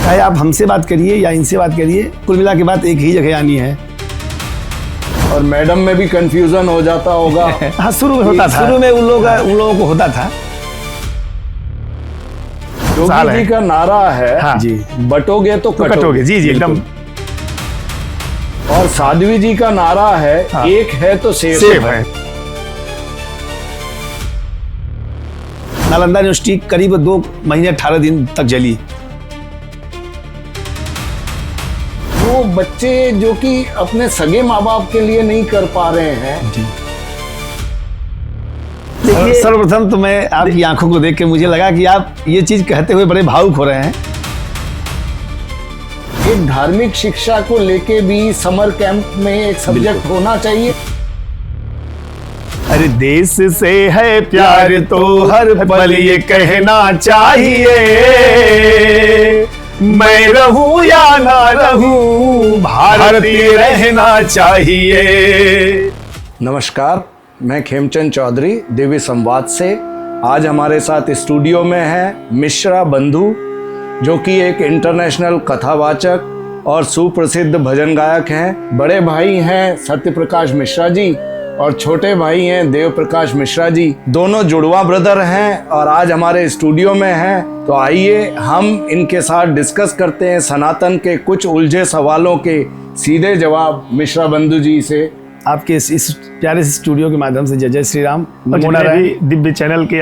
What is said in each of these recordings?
चाहे आप हमसे बात करिए या इनसे बात करिए, कुल मिला के बात एक ही जगह आनी है। और मैडम में भी कंफ्यूजन हो जाता होगा। हाँ, शुरू में होता था, शुरू में उन लोगों को होता था। योगी जी का नारा है, हाँ जी, बटोगे तो कटोगे। जी जी एकदम। और साध्वी जी का नारा है, हाँ, एक है तो सेफ है। नालंदा यूनिवर्सिटी करीब 2 महीने 18 दिन तक जली। वो बच्चे जो कि अपने सगे माँ बाप के लिए नहीं कर पा रहे हैं जी। सर्वप्रथम तो मैं आपकी आंखों को देख के मुझे लगा कि आप ये चीज कहते हुए बड़े भावुक हो रहे हैं। एक धार्मिक शिक्षा को लेके भी समर कैंप में एक सब्जेक्ट होना चाहिए। अरे देश से है प्यार तो हर पल ये कहना चाहिए, मैं रहूं या ना रहूं भारतीय रहना चाहिए। नमस्कार, मैं खेमचंद चौधरी देवी संवाद से। आज हमारे साथ स्टूडियो में है मिश्रा बंधु, जो कि एक इंटरनेशनल कथावाचक और सुप्रसिद्ध भजन गायक हैं। बड़े भाई हैं सत्य प्रकाश मिश्रा जी और छोटे भाई हैं देव प्रकाश मिश्रा जी। दोनों जुड़वा ब्रदर हैं और आज हमारे स्टूडियो में हैं। तो आइए हम इनके साथ डिस्कस करते हैं सनातन के कुछ उलझे सवालों के सीधे जवाब मिश्रा बंधु जी से। आपके इस प्यारे से स्टूडियो के माध्यम से जय जय श्री राम। भी दिव्य चैनल के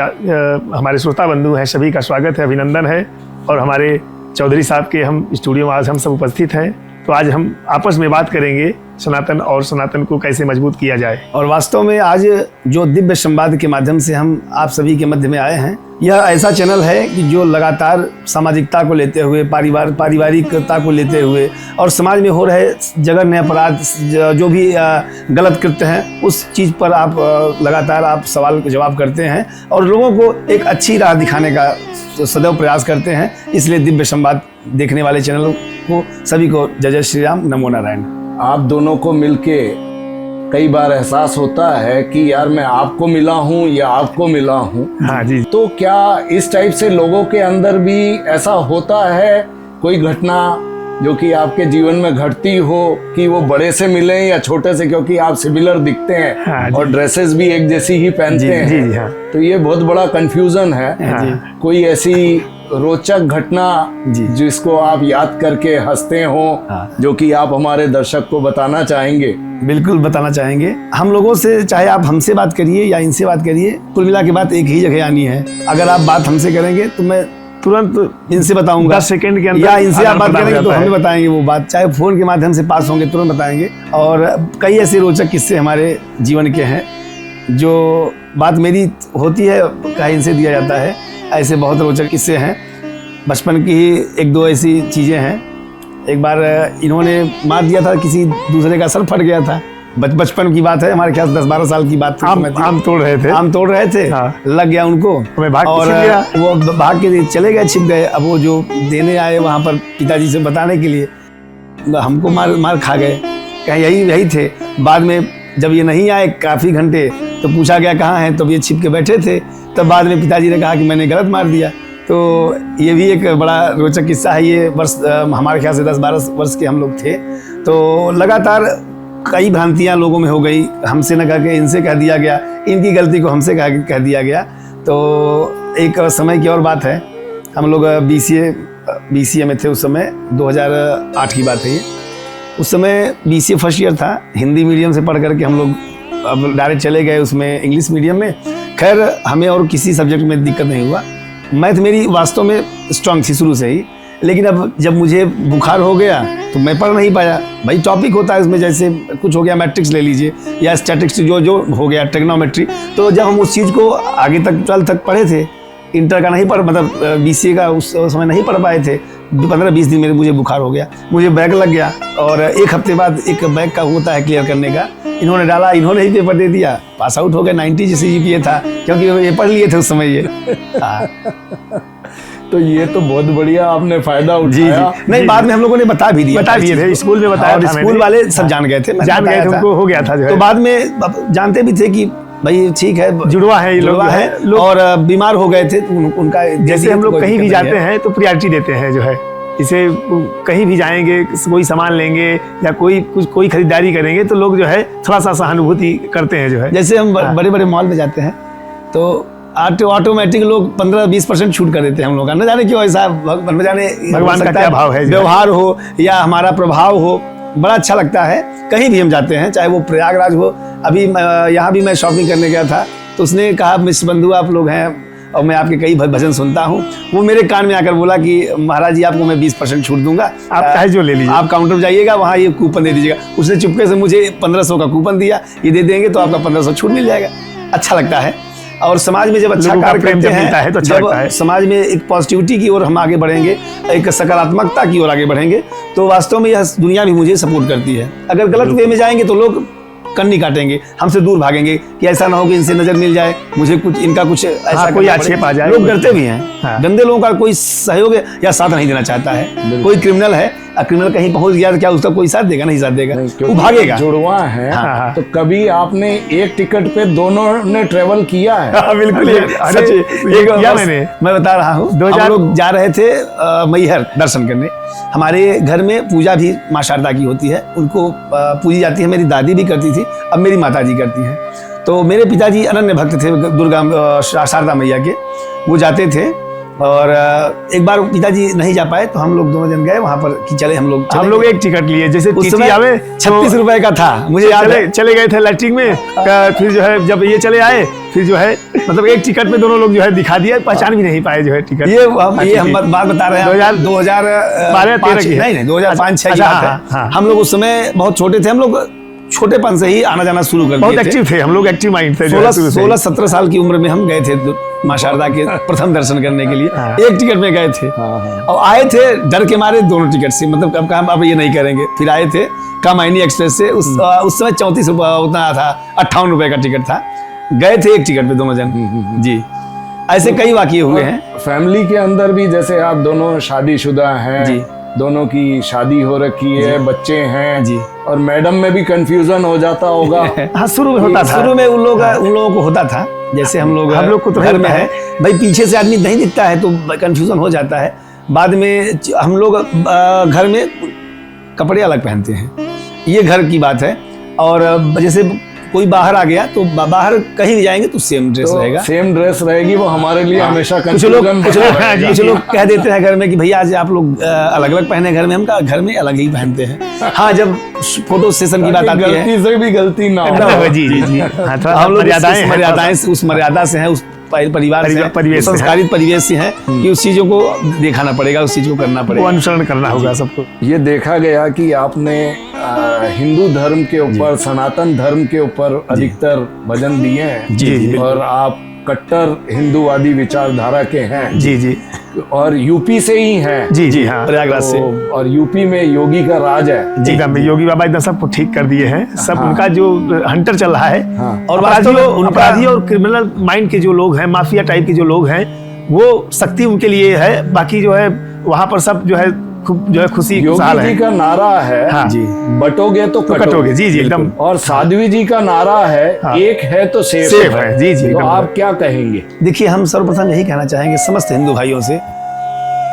हमारे श्रोता बंधु हैं, सभी का स्वागत है, अभिनंदन है। और हमारे चौधरी साहब के हम स्टूडियो में आज हम सब उपस्थित हैं। तो आज हम आपस में बात करेंगे सनातन और सनातन को कैसे मजबूत किया जाए। और वास्तव में आज जो दिव्य संवाद के माध्यम से हम आप सभी के मध्य में आए हैं, यह ऐसा चैनल है कि जो लगातार सामाजिकता को लेते हुए, पारिवारिकता को लेते हुए और समाज में हो रहे जघन्य अपराध, जो भी गलत कृत्य हैं, उस चीज़ पर आप लगातार आप सवाल जवाब करते हैं और लोगों को एक अच्छी राह दिखाने का सदैव प्रयास करते हैं। इसलिए दिव्य संवाद देखने वाले चैनल को सभी को जय जय श्री राम, नमो नारायण। आप दोनों को मिलके कई बार एहसास होता है कि यार मैं आपको मिला हूँ या आपको मिला हूँ। हाँ जी। तो क्या इस टाइप से लोगों के अंदर भी ऐसा होता है, कोई घटना जो कि आपके जीवन में घटती हो कि वो बड़े से मिले या छोटे से, क्योंकि आप सिमिलर दिखते हैं। हाँ और ड्रेसेस भी एक जैसी ही पहनते हैं। जी, हाँ। तो ये बहुत बड़ा कंफ्यूजन है। हाँ। कोई ऐसी रोचक घटना जिसको आप याद करके हंसते हो, जो कि आप हमारे दर्शक को बताना चाहेंगे? बिल्कुल बताना चाहेंगे। हम लोगों से, चाहे आप हमसे बात करिए या इनसे बात करिए, कुल मिला के बात एक ही जगह आनी है। अगर आप बात हमसे करेंगे तो मैं तुरंत इनसे बताऊंगा 10 सेकंड के अंदर, या इनसे आप बात करेंगे तो हमें बताएंगे वो बात, चाहे फोन के माध्यम से पास होंगे तुरंत बताएंगे। और कई ऐसे रोचक किस्से हमारे जीवन के हैं, जो बात मेरी होती है कहीं इनसे दिया जाता है। ऐसे बहुत रोचक किस्से हैं। बचपन की ही 1-2 ऐसी चीज़ें हैं। एक बार इन्होंने मार दिया था, किसी दूसरे का सर फट गया था। बचपन की बात है, हमारे ख्याल 10-12 साल की बात थी। आम तोड़ रहे थे। हाँ। लग गया उनको और वो भाग के चले गए, छिप गए। अब वो जो देने आए वहाँ पर पिताजी से बताने के लिए, हमको मार खा गए, कहीं यही थे। बाद में जब ये नहीं आए काफ़ी घंटे, तो पूछा गया कहाँ हैं, तो ये छिप के बैठे थे। तब बाद में पिताजी ने कहा कि मैंने गलत मार दिया। तो ये भी एक बड़ा रोचक किस्सा है। ये वर्ष हमारे ख्याल से 10-12 वर्ष के हम लोग थे। तो लगातार कई भ्रांतियाँ लोगों में हो गई, हमसे न कह के इनसे कह दिया गया, इनकी गलती को हमसे कह दिया गया। तो एक समय की और बात है, हम लोग BCA में थे उस समय, 2008 की बात है ये। उस समय BCA फर्स्ट ईयर था, हिंदी मीडियम से पढ़ करके हम लोग अब डायरेक्ट चले गए उसमें इंग्लिश मीडियम में। खैर हमें और किसी सब्जेक्ट में दिक्कत नहीं हुआ। मैथ मेरी वास्तव में स्ट्रांग थी शुरू से ही, लेकिन अब जब मुझे बुखार हो गया तो मैं पढ़ नहीं पाया। भाई टॉपिक होता है इसमें, जैसे कुछ हो गया मैट्रिक्स ले लीजिए या स्टैटिक्स, जो हो गया ट्रिग्नोमेट्री। तो जब हम उस चीज़ को आगे तक 12 तक पढ़े थे, इंटर का नहीं पढ़, मतलब BCA का उस समय नहीं पढ़ पाए थे। 15-20 दिन में मुझे बुखार हो गया, मुझे बैक लग गया। और 1 हफ्ते बाद एक बैक का होता है क्लियर करने का, इन्होंने डाला, इन्होंने ही पेपर दे दिया, पास आउट हो गया। 90 CGPA था, क्योंकि ये पढ़ लिए थे उस समय ये। तो ये तो बहुत बढ़िया आपने फायदा उठाया। जी। नहीं, बाद में हम लोगों ने बता दिए थे, स्कूल में बताया था, स्कूल वाले सब जान गए थे, उनको हो गया था। तो बाद में जानते भी थे कि भाई ठीक है, जुड़वा है ये लोग और बीमार हो गए थे उनका। जैसे हम लोग कहीं भी जाते हैं तो प्रायोरिटी देते हैं, जो है इसे कहीं भी जाएंगे, कोई सामान लेंगे या कोई खरीदारी करेंगे तो लोग जो है थोड़ा सा सहानुभूति करते हैं जो है। जैसे हम बड़े बड़े मॉल में जाते हैं तो ऑटोमेटिक लोग 15-20% छूट कर देते हैं हम लोग का, न जाने क्यों ऐसा, न जाने भगवान का क्या भाव है, व्यवहार हो या हमारा प्रभाव हो, बड़ा अच्छा लगता है। कहीं भी हम जाते हैं, चाहे वो प्रयागराज हो, अभी यहाँ भी मैं शॉपिंग करने गया था तो उसने कहा मिस्टर बंधु आप लोग हैं और मैं आपके कई भजन सुनता हूँ। वो मेरे कान में आकर बोला कि महाराज जी आपको मैं 20% छूट दूंगा, आप चाहे जो ले लीजिए, आप काउंटर जाइएगा वहाँ ये कूपन दे दीजिएगा। उसने चुपके से मुझे 1500 का कूपन दिया, ये दे देंगे तो आपका 1500 छूट मिल जाएगा। अच्छा लगता है। और समाज में जब अच्छा कार्य करते हैं तो अच्छा लगता है। समाज में एक पॉजिटिविटी की ओर हम आगे बढ़ेंगे, एक सकारात्मकता की ओर आगे बढ़ेंगे तो वास्तव में यह दुनिया भी मुझे सपोर्ट करती है। अगर गलत वे में जाएंगे तो लोग कन्नी काटेंगे, हमसे दूर भागेंगे कि ऐसा ना हो कि इनसे नजर मिल जाए, मुझे कुछ इनका कुछ ऐसा कोई आक्षेप आ जाए। लोग डरते भी हैं। गंदे लोगों का कोई सहयोग या साथ नहीं देना चाहता है। कोई क्रिमिनल है, क्रिमिनल कहीं पहुंच गया तो क्या उसका कोई साथ देगा? नहीं साथ देगा, वो भागेगा। जुड़वा है तो कभी आपने एक टिकट पे दोनों ने ट्रेवल किया है? बिल्कुल। मैं बता रहा हूँ, हम लोग जा रहे थे मैहर दर्शन करने। हमारे घर में पूजा भी माँ शारदा की होती है, उनको पूजी जाती है। मेरी दादी भी करती थी, अब मेरी माता जी करती हैं। तो मेरे पिताजी अनन्य भक्त थे दुर्गा शारदा मैया के, वो जाते थे। और एक बार पिताजी नहीं जा पाए तो हम लोग दोनों जन गए वहाँ पर कि चले हम लोग एक टिकट लिए। जैसे उस समय 36 रुपए का था, मुझे याद है। चले गए थे लैट्रिन में, फिर जो है जब ये चले आए फिर जो है मतलब एक टिकट में दोनों लोग जो है दिखा दिया, पहचान भी नहीं पाए जो है टिकट। ये हम बात बता रहे हैं 2012-13 नहीं 2005-6 की बात है। हम लोग उस समय बहुत छोटे थे, हम लोग छोटेपन से ही आना जाना शुरू कर दिए थे। बहुत एक्टिव थे हम लोग, एक्टिव माइंड थे। 16-17 साल की उम्र में हम गए थे माँ शारदा के प्रथम दर्शन करने के लिए। एक टिकट में गए थे और आए थे डर के मारे दोनों टिकट से, मतलब अब ये नहीं करेंगे। फिर आए थे कामायनी एक्सप्रेस से, उस समय 34 रुपये उतना था, 58 रुपये का टिकट था। गए थे एक टिकट पे दोनों जन जी। ऐसे कई वाकये हुए हैं। फैमिली के अंदर भी जैसे आप दोनों शादीशुदा हैं जी, दोनों की शादी हो रखी है, बच्चे हैं जी, और मैडम में भी कंफ्यूजन हो जाता होगा। हाँ, शुरू में होता था। शुरू में उन लोगों को होता था। जैसे हम लोग को तो घर में है भाई, पीछे से आदमी नहीं दिखता है तो कंफ्यूजन हो जाता है। बाद में हम लोग घर में कपड़े अलग पहनते हैं, ये घर की बात है। और जैसे कोई बाहर आ गया तो बाहर कहीं भी जाएंगे तो सेम ड्रेस रहेगा, सेम ड्रेस रहेगी। वो हमारे लिए हमेशा कुछ लोग कह देते हैं घर में कि भैया आज आप लोग अलग अलग पहने घर में। हम का घर में अलग ही पहनते हैं। हाँ, जब फोटो सेशन की बात आती है, गलती से भी गलती ना हो। जी जी जी, हम लोग उस मर्यादा से हैं, उस परिवार से, संस्कारित परिवेश से हैं कि उस चीजों को दिखाना पड़ेगा, उस चीज को करना पड़ेगा, अनुसरण करना होगा सबको। ये देखा गया कि आपने हिंदू धर्म के ऊपर, सनातन धर्म के ऊपर अधिकतर भजन दिए हैं जी, और आप कट्टर हिंदूवादी विचारधारा के हैं जी जी, और यूपी से ही हैं जी जी, हाँ, प्रयागराज से। और यूपी में योगी का राज है जी, योगी बाबा एकदम सबको ठीक कर दिए हैं। सब उनका जो हंटर चल रहा है, और अपराधी और क्रिमिनल माइंड के जो लोग हैं, माफिया टाइप के जो लोग हैं, वो शक्ति उनके लिए है। बाकी जो है वहाँ पर सब जो है खुशी योगी जी का नारा है हाँ, जी, बटोगे तो कटोगे। जी जी एकदम। और साध्वी जी का नारा है एक है तो सेफ है। जी जी, तो आप क्या कहेंगे? देखिए, हम सर्वप्रथम यही कहना चाहेंगे समस्त हिंदू भाइयों से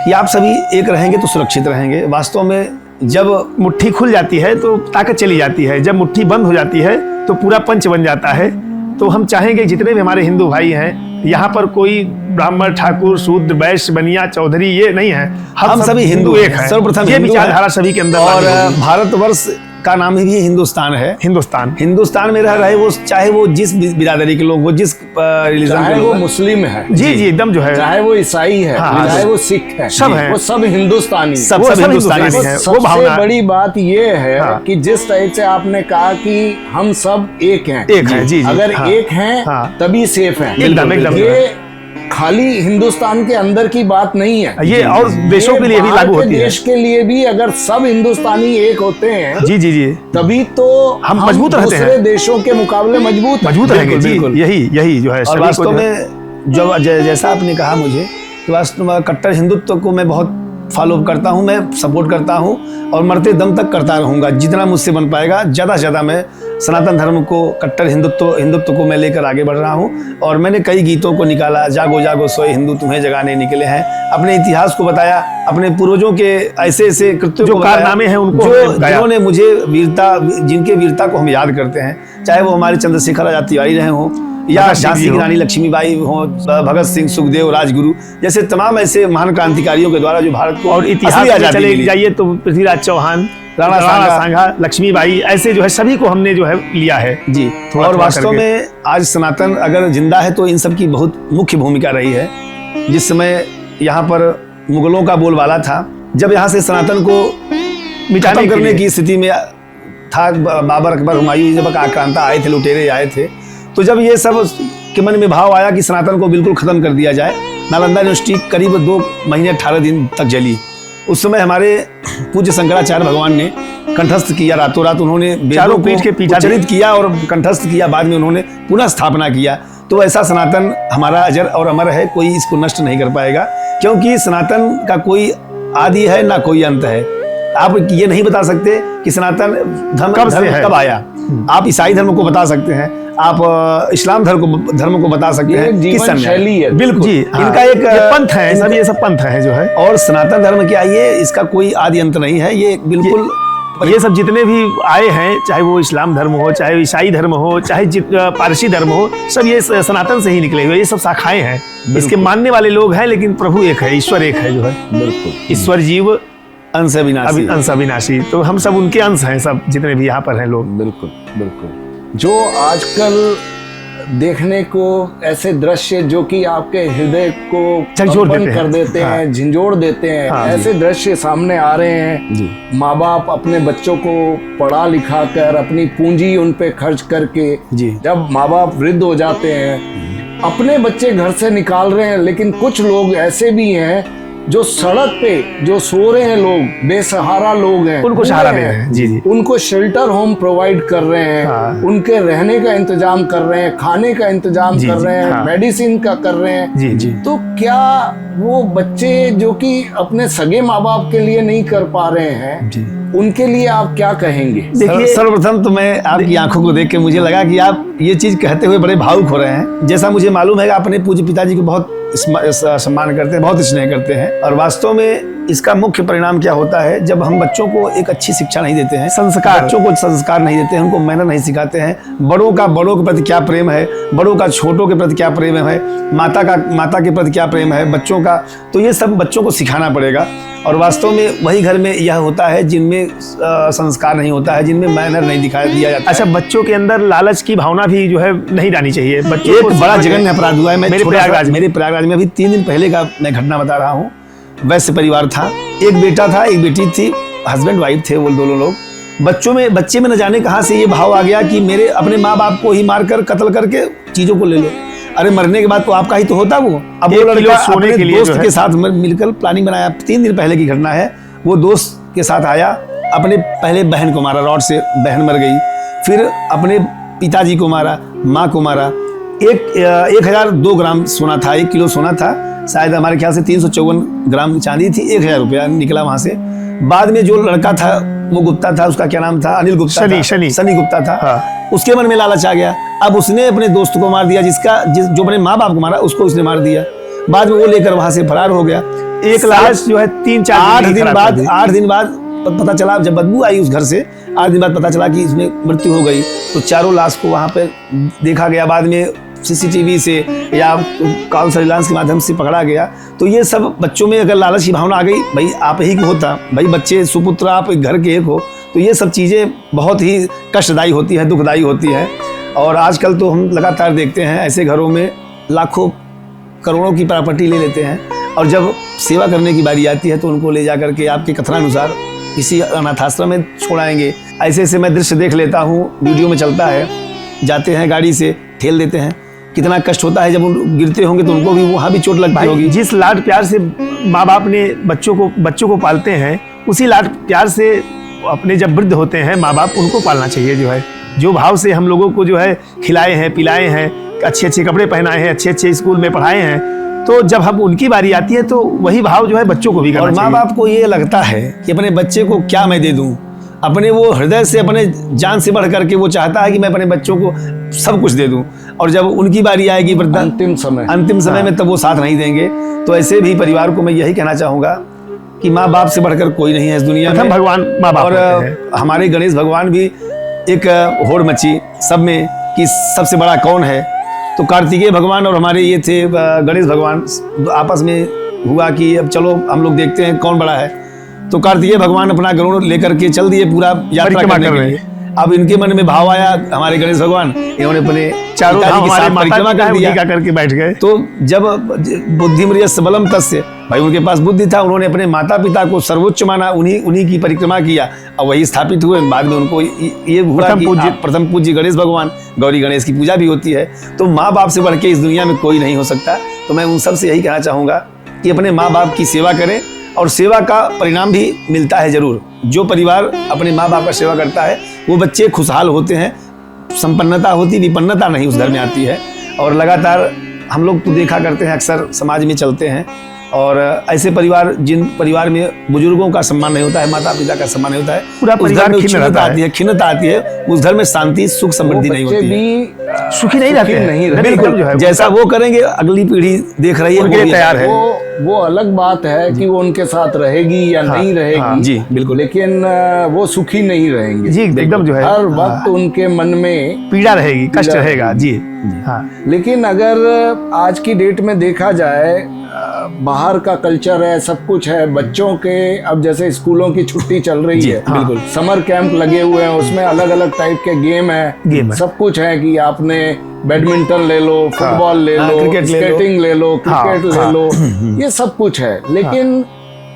कि आप सभी एक रहेंगे तो सुरक्षित रहेंगे। वास्तव में जब मुट्ठी खुल जाती है तो ताकत चली जाती है, जब मुट्ठी बंद हो जाती है तो पूरा पंच बन जाता है। तो हम चाहेंगे जितने भी हमारे हिंदू भाई हैं, यहाँ पर कोई ब्राह्मण, ठाकुर, शूद्र, वैश्य, बनिया, चौधरी ये नहीं है। हम सभी हिंदू एक हैं। सर्वप्रथम ये विचारधारा सभी के अंदर। और भारतवर्ष का नाम ही हिंदुस्तान है। हिंदुस्तान में रह रहे वो, चाहे वो जिस बिरादरी के लोग, वो जिस रिलीजन के, वो मुस्लिम है जी जी एकदम जो है, चाहे वो ईसाई है, चाहे वो सिख है, सब है, वो सब हिंदुस्तानी, सब हिंदुस्तानी है। वो भावना, बड़ी बात ये है कि जिस टाइप से आपने कहा कि हम सब एक हैं, जी, अगर एक हैं तभी सेफ हैं। एकदम। ये खाली हिंदुस्तान के अंदर की बात नहीं है, ये और देशों के लिए भी लागू होती है। देश के लिए भी अगर सब हिंदुस्तानी एक होते हैं जी जी जी, तभी तो हम मजबूत रहते हैं, दूसरे देशों के मुकाबले मजबूत रहेंगे जी। यही जो है। और वास्तव में जो जैसा आपने कहा मुझे, वास्तव में कट्टर हिंदुत्व को मैं बहुत फॉलो करता हूँ, मैं सपोर्ट करता हूँ और मरते दम तक करता रहूँगा। जितना मुझसे बन पाएगा ज़्यादा से ज़्यादा मैं सनातन धर्म को, कट्टर हिंदुत्व को मैं लेकर आगे बढ़ रहा हूँ। और मैंने कई गीतों को निकाला, जागो जागो सोए हिंदू तुम्हें जगाने निकले हैं, अपने इतिहास को बताया, अपने पूर्वजों के ऐसे ऐसे कृत्यों जो को बताया, कारनामे हैं उनको जिन्होंने मुझे जिनके वीरता को हम याद करते हैं, चाहे वो हमारे चंद्रशेखर आजाद तिवारी रहे हों या झांसी की रानी लक्ष्मीबाई हो, भगत सिंह, सुखदेव, राजगुरु जैसे तमाम ऐसे महान क्रांतिकारियों के द्वारा जो भारत को और इतिहास में चले जाइए तो पृथ्वीराज चौहान, राणा सांगा, लक्ष्मीबाई, ऐसे जो है सभी को हमने जो है लिया है जी। और वास्तव में आज सनातन अगर जिंदा है तो इन सब की बहुत मुख्य भूमिका रही है। जिस समय यहाँ पर मुगलों का बोलबाला था, जब यहाँ से सनातन को मिटाने करने की स्थिति में था, बाबर, अकबर, हुमायूं जब आक्रांता आए थे, लुटेरे आए थे, तो जब ये सब के मन में भाव आया कि सनातन को बिल्कुल खत्म कर दिया जाए, नालंदा यूनिवर्सिटी करीब 2 महीने 18 दिन तक जली। उस समय हमारे पूज्य शंकराचार्य भगवान ने कंठस्थ किया, रातों रात उन्होंने चारों पीठ के उच्चरित किया और कंठस्थ किया, बाद में उन्होंने पुनः स्थापना किया। तो ऐसा सनातन हमारा अजर और अमर है, कोई इसको नष्ट नहीं कर पाएगा, क्योंकि सनातन का कोई आदि है ना कोई अंत है। आप ये नहीं बता सकते कि सनातन धर्म कब आया। आप ईसाई धर्म को बता सकते हैं, आप इस्लाम धर्म को बता सकते हैं, जीवन शैली है बिल्कुल जी। इनका एक पंथ है, सब ये सब पंथ है जो है। और सनातन धर्म क्या, ये इसका कोई आदि अंत नहीं है, ये बिल्कुल ये सब जितने भी आए हैं, चाहे वो इस्लाम धर्म हो, चाहे ईसाई धर्म हो, चाहे पारसी धर्म हो, सब ये सनातन से ही निकले हुए, ये सब शाखाएं हैं। इसके मानने वाले लोग हैं, लेकिन प्रभु एक है, ईश्वर एक है जो है। बिल्कुल, ईश्वर जीव अंश अविनाशी, अंश अविनाशी, तो हम सब उनके अंश हैं, सब जितने भी यहाँ पर हैं लोग। बिल्कुल बिल्कुल। जो आजकल देखने को ऐसे दृश्य जो कि आपके हृदय को कंपन कर देते हैं, झंझोड़ देते हैं, ऐसे दृश्य सामने आ रहे हैं। माँ बाप अपने बच्चों को पढ़ा लिखा कर अपनी पूंजी उन पे खर्च करके जब माँ बाप वृद्ध हो जाते हैं, अपने बच्चे घर से निकाल रहे हैं। लेकिन कुछ लोग ऐसे भी हैं जो सड़क पे जो सो रहे हैं, लोग बेसहारा लोग हैं, उनको सहारा दे रहे हैं। जी। उनको शेल्टर होम प्रोवाइड कर रहे हैं, उनके रहने का इंतजाम कर रहे हैं, खाने का इंतजाम कर रहे हैं, मेडिसिन का कर रहे हैं। तो क्या वो बच्चे जो कि अपने सगे माँ बाप के लिए नहीं कर पा रहे हैं, उनके लिए आप क्या कहेंगे? देखिए, सर्वप्रथम तो मैं आपकी आंखों को देख के मुझे लगा कि आप ये चीज कहते हुए बड़े भावुक हो रहे हैं। जैसा मुझे मालूम है कि अपने पूज्य पिताजी को बहुत सम्मान करते हैं, बहुत स्नेह करते हैं। और वास्तव में इसका मुख्य परिणाम क्या होता है, जब हम बच्चों को एक अच्छी शिक्षा नहीं देते हैं, बच्चों को संस्कार नहीं देते हैं, उनको मैनर नहीं सिखाते हैं, बड़ों के प्रति क्या प्रेम है, बड़ों का छोटों के प्रति क्या प्रेम है, माता के प्रति क्या प्रेम है, बच्चों का, तो ये सब बच्चों को सिखाना पड़ेगा। और वास्तव में वही घर में यह होता है जिनमें संस्कार नहीं होता है, जिनमें मैनर नहीं दिया जाता। अच्छा, बच्चों के अंदर लालच की भावना भी जो है नहीं डालनी चाहिए। बच्चों एक बड़ा जघन्य अपराध हुआ है। मेरे प्रयागराज में अभी 3 दिन पहले का मैं घटना बता रहा हूँ। वैश्य परिवार था, एक बेटा था, एक बेटी थी, हस्बैंड वाइफ थे वो दोनों लोग। बच्चे में न जाने कहाँ से ये भाव आ गया कि मेरे अपने माँ बाप को ही मारकर कत्ल करके चीजों को ले लो। अरे मरने के बाद तो आपका ही तो होता वो। अब वो लड़का सोने के लिए दोस्त के साथ मिलकर प्लानिंग बनाया। 3 दिन पहले की घटना है। वो दोस्त के साथ आया, अपने पहले बहन को मारा, रॉड से बहन मर गई, फिर अपने पिताजी को मारा, माँ को मारा। 1002 ग्राम सोना था, 1 किलो सोना था, शायद हमारे ख्याल से 354 ग्राम चांदी थी, 1000 रुपया निकला वहां से। बाद में जो लड़का था वो गुप्ता था, उसका क्या नाम था, अनिल गुप्ता, शनि गुप्ता था। हाँ। उसके मन में लालच आ गया। अब उसने अपने दोस्त को मार दिया, जो अपने माँ बाप को मारा उसको उसने मार दिया। बाद में वो लेकर वहां से फरार हो गया। एक लाश जो है 3-4 8 दिन बाद पता चला, जब बदबू आई उस घर से, 8 दिन बाद पता चला कि इसमें मृत्यु हो गई। तो चारों लाश को वहां पे देखा गया, बाद में CCTV से या कॉल सर्विलांस के माध्यम से पकड़ा गया। तो ये सब बच्चों में अगर लालच की भावना आ गई, भाई आप ही की होता, भाई बच्चे सुपुत्र आप घर के एक हो, तो ये सब चीज़ें बहुत ही कष्टदायी होती है, दुखदायी होती है। और आजकल तो हम लगातार देखते हैं ऐसे घरों में लाखों करोड़ों की प्रॉपर्टी ले लेते हैं, और जब सेवा करने की बारी आती है तो उनको ले जा करके आपके कथनानुसार किसी अनाथाश्रम में छोड़ाएंगे। ऐसे ऐसे मैं दृश्य देख लेता हूँ, वीडियो में चलता है। जाते हैं गाड़ी से ठेल देते हैं, कितना कष्ट होता है जब उन गिरते होंगे तो उनको भी वहाँ भी चोट लगती होगी। जिस लाड प्यार से माँ बाप ने बच्चों को पालते हैं, उसी लाड प्यार से अपने जब वृद्ध होते हैं माँ बाप, उनको पालना चाहिए। जो है जो भाव से हम लोगों को जो है खिलाए हैं, पिलाए हैं, अच्छे अच्छे कपड़े पहनाए हैं, अच्छे अच्छे स्कूल में पढ़ाए हैं, तो जब हम उनकी बारी आती है तो वही भाव जो है बच्चों को भी करना चाहिए। और माँ बाप को ये लगता है कि अपने बच्चे को क्या मैं दे दूँ, अपने वो हृदय से, अपने जान से बढ़ करके वो चाहता है कि मैं अपने बच्चों को सब कुछ दे दूं, और जब उनकी बारी आएगी अंतिम समय में, तब वो साथ नहीं देंगे। तो ऐसे भी परिवार को मैं यही कहना चाहूँगा कि माँ बाप से बढ़कर कोई नहीं है इस दुनिया में। भगवान माँ बाप और होते हैं। हमारे गणेश भगवान भी एक होड़ मची सब में कि सबसे बड़ा कौन है। तो कार्तिकेय भगवान और हमारे ये थे गणेश भगवान, आपस में हुआ कि अब चलो हम लोग देखते हैं कौन बड़ा है। तो कार्तिकेय भगवान अपना गरुड़ लेकर के चल दिए पूरा यात्रा करने के लिए। अब इनके मन में भाव आया, हमारे गणेश भगवान इन्होंने अपने चारों पिताजी के साथ परिक्रमा कर दिया करके बैठ गए। तो जब बुद्धिमर्यस्य बलम तस्य, भाई उनके पास बुद्धि था, उन्होंने अपने माता पिता को सर्वोच्च माना, उन्हीं की परिक्रमा किया और वही स्थापित हुए। बाद में उनको ये हुआ कि प्रथम पूज्य गणेश भगवान, गौरी गणेश की पूजा भी होती है। तो माँ बाप से बढ़ के इस दुनिया में कोई नहीं हो सकता। तो मैं उन सब से यही कहना चाहूँगा कि अपने माँ बाप की सेवा करें, और सेवा का परिणाम भी मिलता है जरूर। जो परिवार अपने माँ बाप का सेवा करता है वो बच्चे खुशहाल होते हैं, संपन्नता होती, विपन्नता नहीं उस घर में आती है। और लगातार हम लोग तो देखा करते हैं, अक्सर समाज में चलते हैं, और ऐसे परिवार, जिन परिवार में बुजुर्गों का सम्मान नहीं होता है, माता पिता का सम्मान नहीं होता है, पूरा परिवार खिन्नता आती है, उस घर में शांति सुख समृद्धि नहीं होती है, सुखी नहीं रहते। बिल्कुल, जैसा वो करेंगे अगली पीढ़ी देख रही है, उनके लिए तैयार है। वो अलग बात है कि वो उनके साथ रहेगी या नहीं रहेगी, जी बिल्कुल, लेकिन वो सुखी नहीं रहेंगे जी, एकदम जो है हर वक्त उनके मन में पीड़ा रहेगी, कष्ट रहेगा जी। हाँ, लेकिन अगर आज की डेट में देखा जाए, बाहर का कल्चर है, सब कुछ है, बच्चों के अब जैसे स्कूलों की छुट्टी चल रही है, बिल्कुल समर कैंप लगे हुए हैं, उसमें अलग अलग टाइप के गेम है, सब कुछ है कि आपने बैडमिंटन ले लो, फुटबॉल ले लो, स्केटिंग ले लो, क्रिकेट ले लो, ये सब कुछ है। लेकिन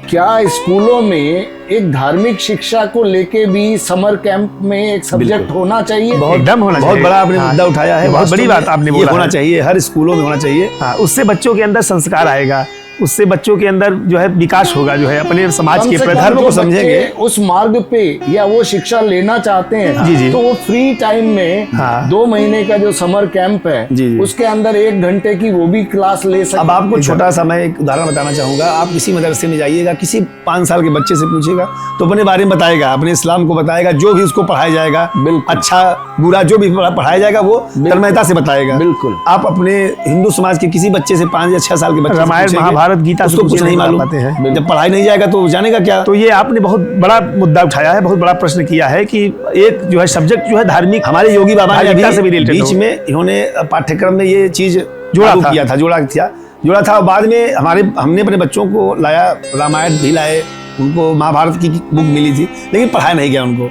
क्या स्कूलों में एक धार्मिक शिक्षा को लेके भी समर कैंप में एक सब्जेक्ट होना चाहिए? बहुत बड़ा आपने मुद्दा उठाया है, बहुत बड़ी बात आपने बोला। होना चाहिए, हर स्कूलों में होना चाहिए। उससे बच्चों के अंदर संस्कार आएगा, उससे बच्चों के अंदर जो है विकास होगा, जो है अपने समाज के धर्म को समझेंगे। उस मार्ग पे या वो शिक्षा लेना चाहते हैं, जी। तो वो फ्री टाइम में 2 महीने का जो समर कैंप है, उसके अंदर 1 घंटे की वो भी क्लास ले सकते। अब आपको छोटा सा मैं एक उदाहरण बताना चाहूंगा। आप किसी मदरसे में जाइएगा, किसी 5 साल के बच्चे से पूछेगा तो अपने बारे में बताएगा, अपने इस्लाम को बताएगा, जो भी उसको पढ़ाया जाएगा, अच्छा बुरा जो भी पढ़ाया जाएगा वो तन्मयता से बताएगा। बिल्कुल। आप अपने हिंदू समाज के किसी बच्चे से 5 या 6 साल के बच्चे, रामायण महाभारत गीता उसको कुछ नहीं मालूम है। जब पढ़ाई नहीं जाएगा तो जानेगा क्या? तो ये आपने बहुत बड़ा मुद्दा उठाया है, बहुत बड़ा प्रश्न किया है कि एक जो है सब्जेक्ट जो है धार्मिक, हमारे योगी बाबा ने बीच में इन्होंने पाठ्यक्रम में ये चीज जोड़ा था। और बाद में हमने अपने बच्चों को लाया, रामायण भी लाए, उनको महाभारत की बुक मिली थी, लेकिन पढ़ाया नहीं गया उनको।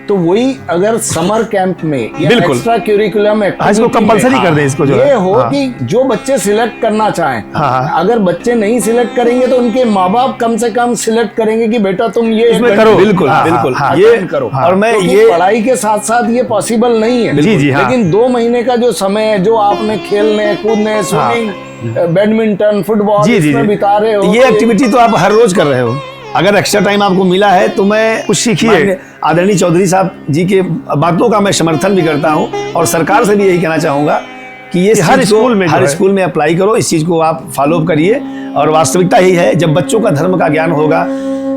तो वही अगर समर कैंप में या एक्स्ट्रा करिकुलम इसको कंपलसरी कर दें, इसको जो ये हो कि जो बच्चे सिलेक्ट करना चाहें, अगर बच्चे नहीं सिलेक्ट करेंगे तो उनके माँ बाप कम से कम सिलेक्ट करेंगे कि बेटा तुम ये करो। बिल्कुल ये करो। और मैं ये पढ़ाई के साथ साथ ये पॉसिबल नहीं है, लेकिन 2 महीने का जो समय है, जो आपने खेलने कूदने, स्विमिंग, बैडमिंटन, फुटबॉल इसमें बिता रहे हो, ये एक्टिविटी तो आप हर रोज कर रहे हो। अगर एक्स्ट्रा टाइम आपको मिला है तो मैं कुछ सीखिए। आदरणीय चौधरी साहब जी के बातों का मैं समर्थन भी करता हूं, और सरकार से भी यही कहना चाहूंगा कि ये हर स्कूल में अप्लाई करो, इस चीज को आप फॉलो अप करिए। और वास्तविकता यही है, जब बच्चों का धर्म का ज्ञान होगा,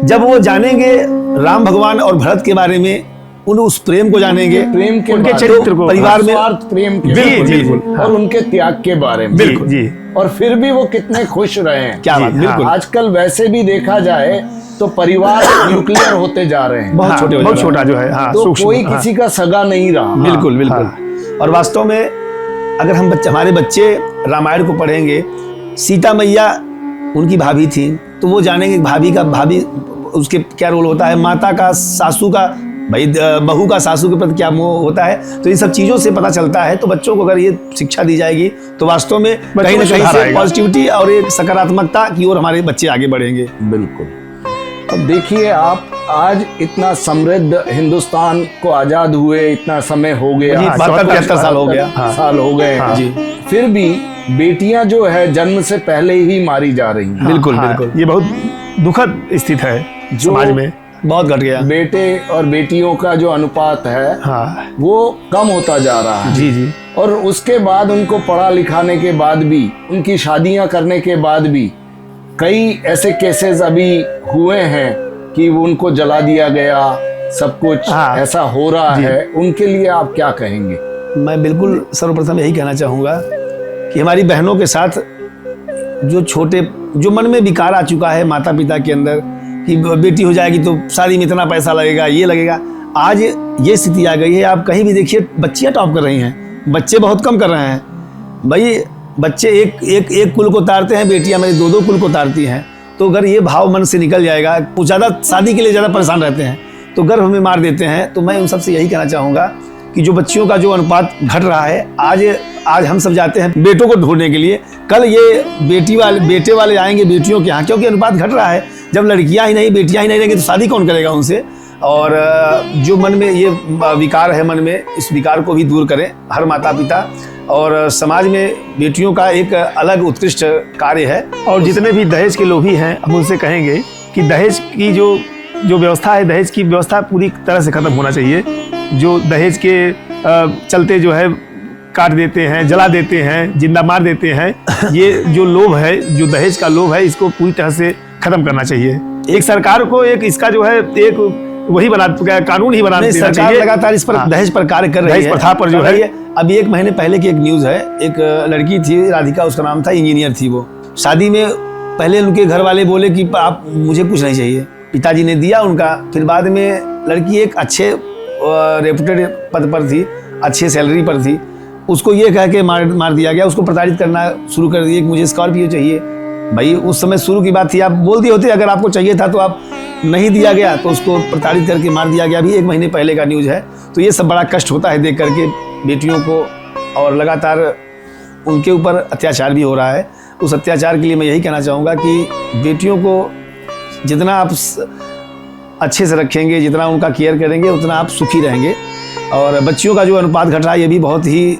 जब वो जानेंगे राम भगवान और भरत के बारे में, उस प्रेम को जानेंगे, प्रेम के उनके चरित्र को, परिवार में प्रेम के, बिल्कुल, और उनके त्याग के बारे में, बिल्कुल जी। और फिर भी वो कितने खुश रहे हैं, क्या बात। बिल्कुल, आजकल वैसे भी देखा जाए तो परिवार न्यूक्लियर होते जा रहे हैं, बहुत छोटा जो है, तो कोई किसी का सगा नहीं रहा। बिल्कुल। और वास्तव में अगर हमारे बच्चे रामायण को पढ़ेंगे, सीता मैया उनकी भाभी थी, तो वो जानेंगे भाभी उसके क्या रोल होता है, माता का, सासू का, भाई बहू का सासू के प्रति क्या मोह होता है। तो इन सब चीज़ों से पता चलता है। तो बच्चों को अगर ये शिक्षा दी जाएगी तो वास्तव में कहीं ना कहीं से पॉजिटिविटी और एक सकारात्मकता की ओर हमारे बच्चे आगे बढ़ेंगे। बिल्कुल। अब देखिए, आप आज इतना समृद्ध हिंदुस्तान को आजाद हुए इतना समय हो गया, 72 साल हो गया, साल हो गए जी, फिर भी बेटियां जो है जन्म से पहले ही मारी जा रही हैं। बिल्कुल। ये बहुत दुखद स्थिति है समाज में, बहुत घट गया। बेटे और बेटियों का जो अनुपात है वो कम होता जा रहा है। जी। और उसके बाद उनको पढ़ा लिखाने के बाद भी, उनकी शादियां करने के बाद भी कई ऐसे केसेस अभी हुए हैं कि उनको जला दिया गया, सब कुछ हाँ। ऐसा हो रहा है, उनके लिए आप क्या कहेंगे? मैं बिल्कुल सर्वप्रथम यही कहना चाहूँगा कि हमारी बहनों के साथ जो मन में विकार आ चुका है माता पिता के अंदर कि बेटी हो जाएगी तो शादी में इतना पैसा लगेगा, ये लगेगा। आज ये स्थिति आ गई है, आप कहीं भी देखिए बच्चियाँ टॉप कर रही हैं, बच्चे बहुत कम कर रहे हैं। भाई बच्चे एक कुल को तारते हैं, बेटियाँ मेरी 2-2 कुल को तारती हैं। तो अगर ये भाव मन से निकल जाएगा, कुछ ज़्यादा शादी के लिए ज़्यादा परेशान रहते हैं तो गर्भ में मार देते हैं। तो मैं उन सबसे यही कहना चाहूँगा कि जो बच्चियों का जो अनुपात घट रहा है, आज हम सब जाते हैं बेटों को ढूंढने के लिए, कल ये बेटे वाले आएंगे बेटियों के यहाँ, क्योंकि अनुपात घट रहा है। जब लड़कियाँ ही नहीं, बेटियाँ ही नहीं रहेंगी तो शादी कौन करेगा उनसे। और जो मन में ये विकार है, मन में इस विकार को भी दूर करें हर माता पिता। और समाज में बेटियों का एक अलग उत्कृष्ट कार्य है। और जितने भी दहेज के लोभी हैं, हम उनसे कहेंगे कि दहेज की जो व्यवस्था है, दहेज की व्यवस्था पूरी तरह से खत्म होना चाहिए। जो दहेज के चलते जो है काट देते हैं, जला देते हैं, जिंदा मार देते हैं, ये जो लोभ है, जो दहेज का लोभ है, इसको पूरी तरह से खत्म करना चाहिए। एक सरकार को एक इसका जो है एक वही कानून ही बना देना चाहिए। लगातार इस पर दहेज पर कार्य कर रही है, दहेज प्रथा पर जो है। अभी 1 महीने पहले की एक न्यूज़ है, एक लड़की थी राधिका, उसका नाम था, इंजीनियर थी वो। शादी में पहले उनके घर वाले बोले कि आप मुझे कुछ नहीं चाहिए, पिताजी ने दिया उनका। फिर बाद में लड़की एक अच्छे रेपुटेड पद पर थी, अच्छे सैलरी पर थी, उसको ये कह के मार दिया गया। उसको प्रताड़ित करना शुरू कर दिए कि मुझे स्कॉर्पियो चाहिए। भाई उस समय शुरू की बात थी, आप बोल दिए होते अगर आपको चाहिए था तो आप नहीं दिया गया तो उसको प्रताड़ित करके मार दिया गया। अभी 1 महीने पहले का न्यूज़ है। तो ये सब बड़ा कष्ट होता है देख करके बेटियों को, और लगातार उनके ऊपर अत्याचार भी हो रहा है। उस अत्याचार के लिए मैं यही कहना चाहूँगा कि बेटियों को जितना आप अच्छे से रखेंगे, जितना उनका केयर करेंगे, उतना आप सुखी रहेंगे। और बच्चियों का जो अनुपात घट रहा है, ये भी बहुत ही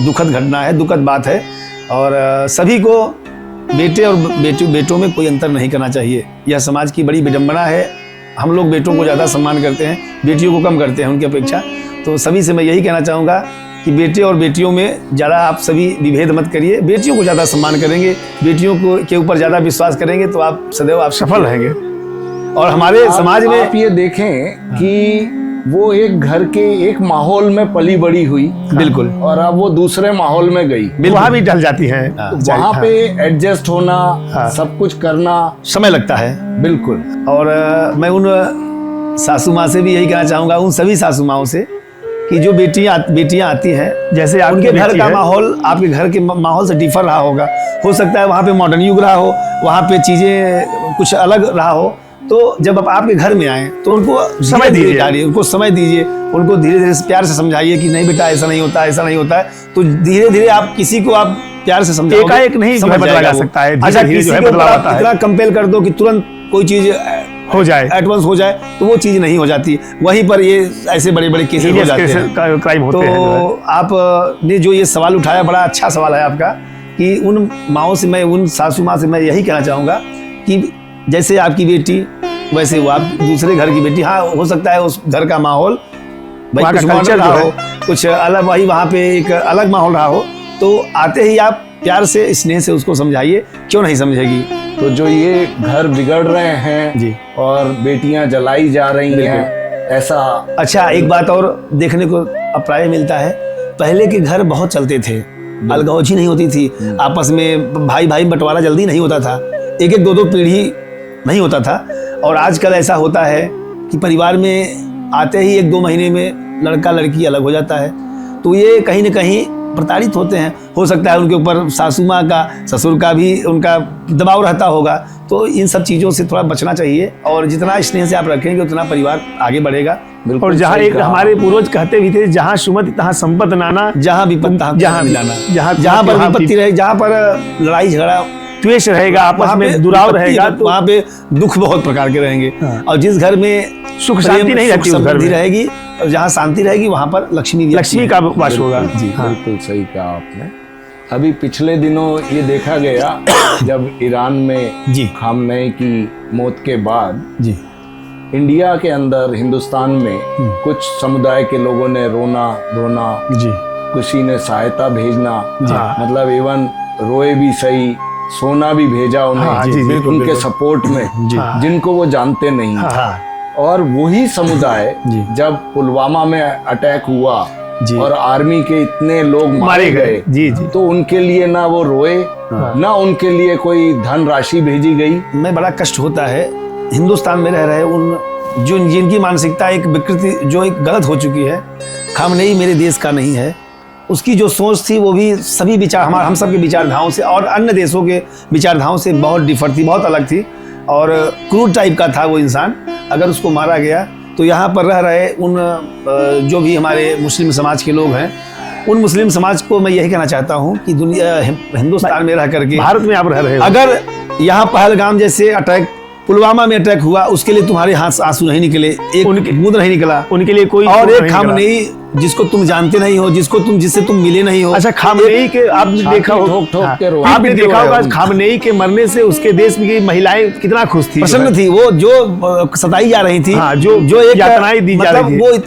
दुखद घटना है, दुखद बात है। और सभी को बेटे और बेटों में कोई अंतर नहीं करना चाहिए। यह समाज की बड़ी विडंबना है। हम लोग बेटों को ज़्यादा सम्मान करते हैं, बेटियों को कम करते हैं उनकी अपेक्षा। तो सभी से मैं यही कहना चाहूँगा कि बेटे और बेटियों में ज़्यादा आप सभी विभेद मत करिए। बेटियों को ज़्यादा सम्मान करेंगे, बेटियों के ऊपर ज़्यादा विश्वास करेंगे तो आप सदैव आप सफल रहेंगे। और हमारे समाज में आप ये देखें कि वो एक घर के एक माहौल में पली बड़ी हुई, बिल्कुल, और अब वो दूसरे माहौल में गई, वहाँ भी ढल जाती हैं। वहाँ पे एडजस्ट होना, सब कुछ करना समय लगता है। बिल्कुल। और मैं उन सासू माँ से भी यही कहना चाहूँगा, उन सभी सासू माँओं से, कि जो बेटियाँ आती हैं, जैसे उनके घर का माहौल आपके घर के माहौल से डिफर रहा होगा। हो सकता है वहाँ पे मॉडर्न युग रहा हो, वहाँ पे चीज़ें कुछ अलग रहा हो। तो जब आप आपके घर में आए तो उनको समय दीजिए, उनको समय दीजिए, उनको धीरे धीरे प्यार से समझाइए कि नहीं बेटा ऐसा नहीं होता, ऐसा नहीं होता है। तो धीरे धीरे आप किसी को आप प्यार से समझाओगे, एकाएक नहीं बदला सकता है। अच्छा, किसी को इतना कंपेल कर दो कि तुरंत कोई चीज हो जाए, एडवांस हो जाए, तो वो चीज़ नहीं हो जाती। वहीं पर ये ऐसे बड़े बड़े केसेस हो जाते हैं, क्राइम होते हैं। तो आपने जो ये सवाल उठाया, बड़ा अच्छा सवाल है आपका, कि उन माँओं से मैं, उन सासू माँ से मैं यही कहना चाहूँगा कि जैसे आपकी बेटी वैसे वो आप दूसरे घर की बेटी। हाँ, हो सकता है उस घर का माहौल भाई कुछ कल्चर रहा हो, कुछ अलग, वही वहाँ पे एक अलग माहौल रहा हो, तो आते ही आप प्यार से स्नेह से उसको समझाइए, क्यों नहीं समझेगी। तो जो ये घर बिगड़ रहे हैं जी, और बेटियां जलाई जा रही हैं, ऐसा। अच्छा, एक बात और देखने को प्राय मिलता है, पहले के घर बहुत चलते थे, अलगौजी नहीं होती थी, आपस में भाई भाई बंटवारा जल्दी नहीं होता था, एक एक 2-2 पीढ़ी नहीं होता था। और आजकल ऐसा होता है कि परिवार में आते ही 1-2 महीने में लड़का लड़की अलग हो जाता है। तो ये कहीं न कहीं प्रताड़ित होते हैं। हो सकता है उनके ऊपर सासू माँ का, ससुर का भी उनका दबाव रहता होगा। तो इन सब चीज़ों से थोड़ा बचना चाहिए, और जितना स्नेह से आप रखेंगे उतना परिवार आगे बढ़ेगा। और जहाँ एक हमारे पूर्वज कहते भी थे, जहाँ सुमति तहाँ संपत्ति नाना, जहाँ विपत्ति तहाँ मिलाना, जहाँ पर विपत्ति रहे, जहाँ पर लड़ाई झगड़ा द्वेष रहेगा, आपस में दुराव रहेगा, तो वहाँ पे दुख बहुत प्रकार के रहेंगे। और जिस घर में सुख शांति नहीं रहती, उस घर में रहेगी, और जहाँ शांति रहेगी वहाँ पर लक्ष्मी का वास होगा। जी, बिल्कुल सही कहा आपने। अभी पिछले दिनों ये देखा गया, जब ईरान में खामनेई की मौत के बाद जी, इंडिया के अंदर, हिंदुस्तान में कुछ समुदाय के लोगों ने रोना धोना, जी, किसी ने सहायता भेजना, मतलब इवन रोए भी सही, सोना भी भेजा उन्हें, उनके सपोर्ट में, जिनको वो जानते नहीं। और वही समुदाय जी। जब पुलवामा में अटैक हुआ जी। और आर्मी के इतने लोग मारे गए, जी जी, तो उनके लिए ना वो रोए, ना उनके लिए कोई धनराशि भेजी गई। में बड़ा कष्ट होता है हिंदुस्तान में रह रहे उन जिनकी मानसिकता एक विकृति जो एक गलत हो चुकी है। खामनेई मेरे देश का नहीं है, उसकी जो सोच थी वो भी सभी विचार हम सब के विचारधाराओं से और अन्य देशों के विचारधाराओं से बहुत डिफर थी, बहुत अलग थी और क्रूर टाइप का था वो इंसान। अगर उसको मारा गया तो यहाँ पर रह रहे उन जो भी हमारे मुस्लिम समाज के लोग हैं, उन मुस्लिम समाज को मैं यही कहना चाहता हूँ कि दुनिया हिंदुस्तान में रह करके, भारत में आप रह रहे हो, अगर यहाँ पहलगाम जैसे अटैक, पुलवामा में अटैक हुआ, उसके लिए तुम्हारे हाथ आंसू नहीं निकले, एक बूंद नहीं निकला उनके लिए कोई और एक नहीं खामनेई जिसको तुम जानते नहीं हो, जिससे तुम मिले नहीं हो। अच्छा, खामनेई के आपने देखा हो, ठोक के रो, आपने देखा होगा खामनेई के मरने से उसके देश की महिलाएं कितना खुश थी, प्रसन्न थी। वो जो सताई जा रही थी, हाँ, जो एक यातनाएं दी जा रही थी, वो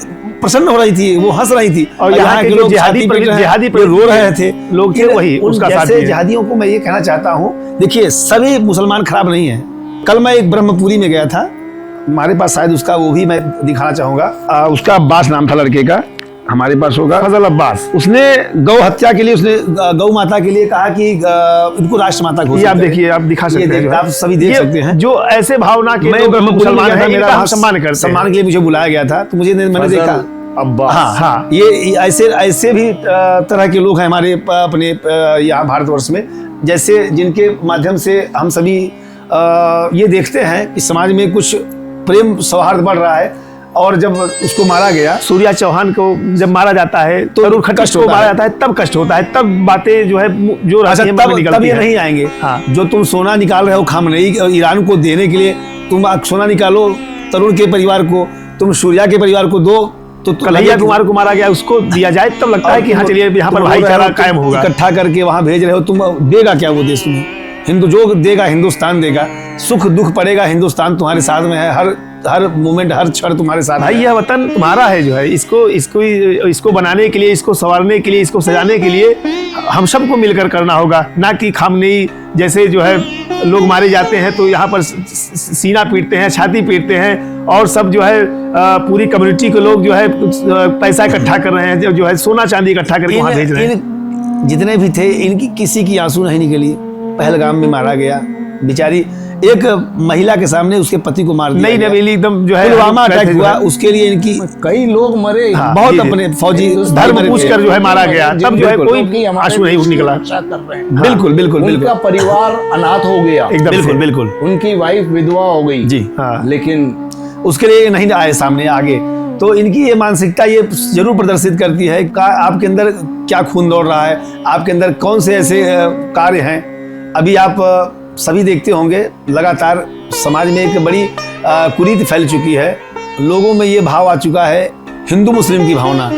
प्रसन्न हो रही थी, वो हंस रही थी। और यहाँ के लोग जिहादी रो रहे थे, लोग थे वही उसका साथ दिए। जिहादियों को मैं ये कहना चाहता हूँ, देखिए सभी मुसलमान खराब नहीं है। कल मैं एक ब्रह्मपुरी में गया था, हमारे पास शायद उसका वो भी मैं दिखाना चाहूंगा, उसका अब्बास नाम था लड़के का, हमारे पास होगा फजल अब्बास। उसने गौ हत्या के लिए, उसने गौ माता के लिए कहा कि इनको राष्ट्र माता घोषित ये आप देखिए, आप दिखा सकते हैं, आप सभी देख सकते हैं जो ऐसे भावना के मैं मुसलमान हैं, मेरा इनका हम सम्मान करते हैं। सम्मान के लिए मुझे बुलाया गया था, तो मैंने देखा अब्बास। हाँ, ये ऐसे भी तरह के लोग हैं हमारे अपने यहाँ भारतवर्ष में, जैसे जिनके माध्यम से हम सभी ये देखते हैं कि समाज में कुछ प्रेम सौहार्द बढ़ रहा है। और जब उसको मारा गया, सूर्या चौहान को जब मारा जाता है तो तरुण खट्टर को मारा जाता है, तब कष्ट होता है, तब बातें जो है जो अच्छा, तब ये नहीं आएंगे। हाँ। जो तुम सोना निकाल रहे हो खामनेई ईरान को देने के लिए, तुम सोना निकालो तरुण के परिवार को, तुम सूर्या के परिवार को दो, तो कन्हैया कुमार को मारा गया उसको दिया जाए, तब लगता है कि हाँ चलिए यहाँ पर भाईचारा कायम होगा। इकट्ठा करके वहां भेज रहे हो, तुम देगा क्या वो देश तुम्हें? हिंदू जो देगा हिंदुस्तान देगा, सुख दुख पड़ेगा हिंदुस्तान तुम्हारे साथ में है, हर मोमेंट हर क्षण तुम्हारे साथ भाई। यह वतन तुम्हारा है जो है, इसको बनाने के लिए, इसको संवारने के लिए, इसको सजाने के लिए हम सबको मिलकर करना होगा, ना कि खामनेई जैसे जो है लोग मारे जाते हैं तो यहाँ पर सीना पीटते हैं, छाती पीटते हैं और सब जो है पूरी कम्युनिटी के लोग जो है पैसा इकट्ठा कर रहे हैं, जो है सोना चांदी इकट्ठा करके वहाँ भेज रहे हैं। जितने भी थे इनकी किसी की आंसू नहीं निकली। पहलगाम में मारा गया, बेचारी एक महिला के सामने उसके पति को मार दिया, नहीं नवेली एकदम जो है पुलवामा अटैक हुआ, उसके लिए इनकी कई लोग मरे, हाँ, बहुत अपने फौजी धर्म पूछ कर जो है मारा गया, तब जो है कोई आंसू नहीं निकला। बिल्कुल बिल्कुल उनका परिवार अनाथ हो गया, बिल्कुल बिल्कुल, उनकी वाइफ विधवा हो गई जी, लेकिन उसके लिए नहीं आए सामने आगे। तो इनकी ये मानसिकता ये जरूर प्रदर्शित करती है कि आपके अंदर क्या खून दौड़ रहा है, आपके अंदर कौन से ऐसे कार्य हैं। अभी आप सभी देखते होंगे लगातार समाज में एक बड़ी कुरीति फैल चुकी है, लोगों में ये भाव आ चुका है हिंदू मुस्लिम की भावना,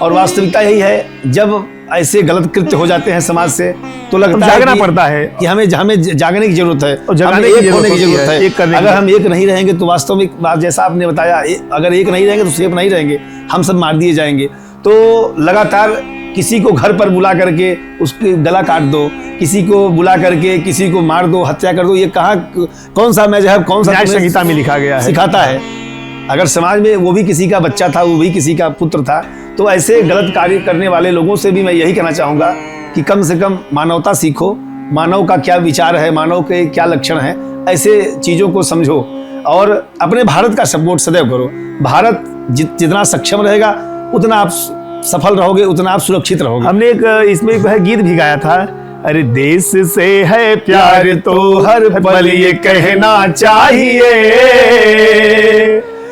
और वास्तविकता यही है जब ऐसे गलत कृत्य हो जाते हैं समाज से तो लगता है जागना पड़ता है कि हमें जागने की जरूरत है, और जगाने की होने की जरूरत है। एक करने अगर हम एक नहीं रहेंगे तो वास्तविक बात जैसा आपने बताया, अगर एक नहीं रहेंगे तो सेफ नहीं रहेंगे, हम सब मार दिए जाएंगे। तो लगातार किसी को घर पर बुला करके उसके गला काट दो, किसी को बुला करके किसी को मार दो, हत्या कर दो, ये कहाँ कौन सा मजहब कौन सा न्याय संहिता में लिखा गया है, सिखाता है? अगर समाज में वो भी किसी का बच्चा था, वो भी किसी का पुत्र था, तो ऐसे गलत कार्य करने वाले लोगों से भी मैं यही कहना चाहूँगा कि कम से कम मानवता सीखो, मानव का क्या विचार है, मानव के क्या लक्षण है, ऐसे चीज़ों को समझो और अपने भारत का सपोर्ट सदैव करो। भारत जितना सक्षम रहेगा उतना आप सफल रहोगे, उतना आप सुरक्षित रहोगे। हमने एक इसमें एक गीत भी गाया था, अरे देश से है प्यार तो हर पल ये कहना चाहिए,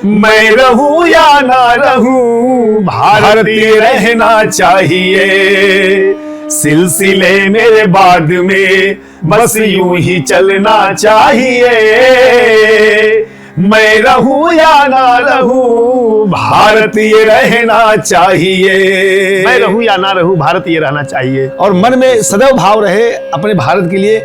मैं रहूं या ना रहूं भारतीय रहना चाहिए, सिलसिले मेरे बाद में बस यूं ही चलना चाहिए, मैं रहूं या ना रहूं भारतीय रहना चाहिए, मैं रहूं या ना रहूं भारतीय रहना चाहिए। और मन में सदैव भाव रहे अपने भारत के लिए,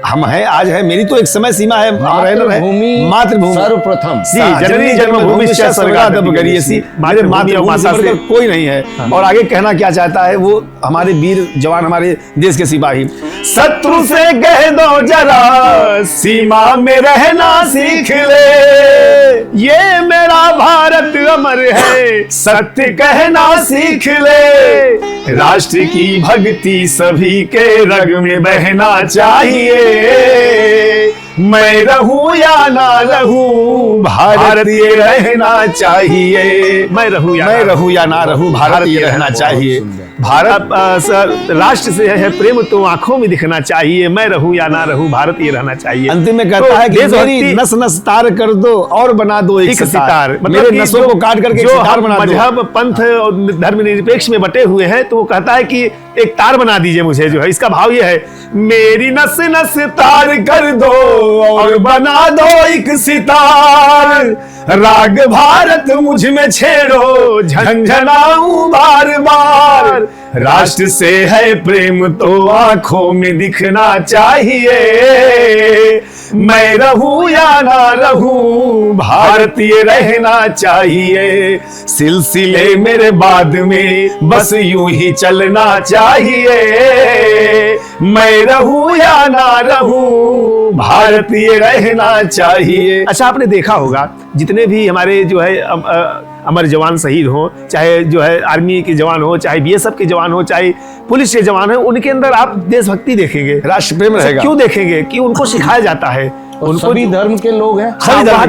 हम हैं आज है, मेरी तो एक समय सीमा है, मातृभूमि सर्वप्रथम, जननी जन्मभूमि स्वर्गादप गरीयसी, मातृभूमि से कोई नहीं है। और आगे कहना क्या चाहता है वो हमारे वीर जवान, हमारे देश के सिपाही, शत्रु से कह दो जरा सीमा में रहना सीख ले, ये मेरा भारत अमर है, सत्य कहना सीख ले। राष्ट्र की भक्ति सभी के रग में बहना चाहिए, मैं रहूं या ना रहूं भारतीय रहना चाहिए। मैं रहूं या ना रहूं भारतीय रहना चाहिए। भारत राष्ट्र से है प्रेम तो आंखों में दिखना चाहिए, मैं रहूं या ना रहूं भारतीय रहना चाहिए। अंतिम में कहता है कि मेरी नस नस तार कर दो और बना दो एक सितार, मेरे नसों को काट करके एक सितार बना दो। मजहब पंथ और धर्मनिरपेक्ष में बटे हुए हैं, तो वो कहता है कि एक तार बना दीजिए मुझे, जो है इसका भाव ये है, मेरी नस नस तार कर दो और बना दो एक सितार, राग भारत मुझ में छेड़ो झंझनाऊं बार बार। राष्ट्र से है प्रेम तो आंखों में दिखना चाहिए, मैं रहूं या ना रहूं भारतीय रहना चाहिए। सिलसिले मेरे बाद में बस यूं ही चलना चाहिए, मैं रहूं या ना रहूं भारतीय रहना चाहिए। अच्छा, आपने देखा होगा जितने भी हमारे जो है अमर जवान शहीद हो, चाहे जो है आर्मी के जवान हो, चाहे बीएसएफ के जवान हो, चाहे पुलिस के जवान हो, उनके अंदर आप देशभक्ति देखेंगे, राष्ट्र प्रेम रहेगा। क्यों देखेंगे? कि उनको सिखाया जाता है, उनको सभी धर्म के लोग हैं,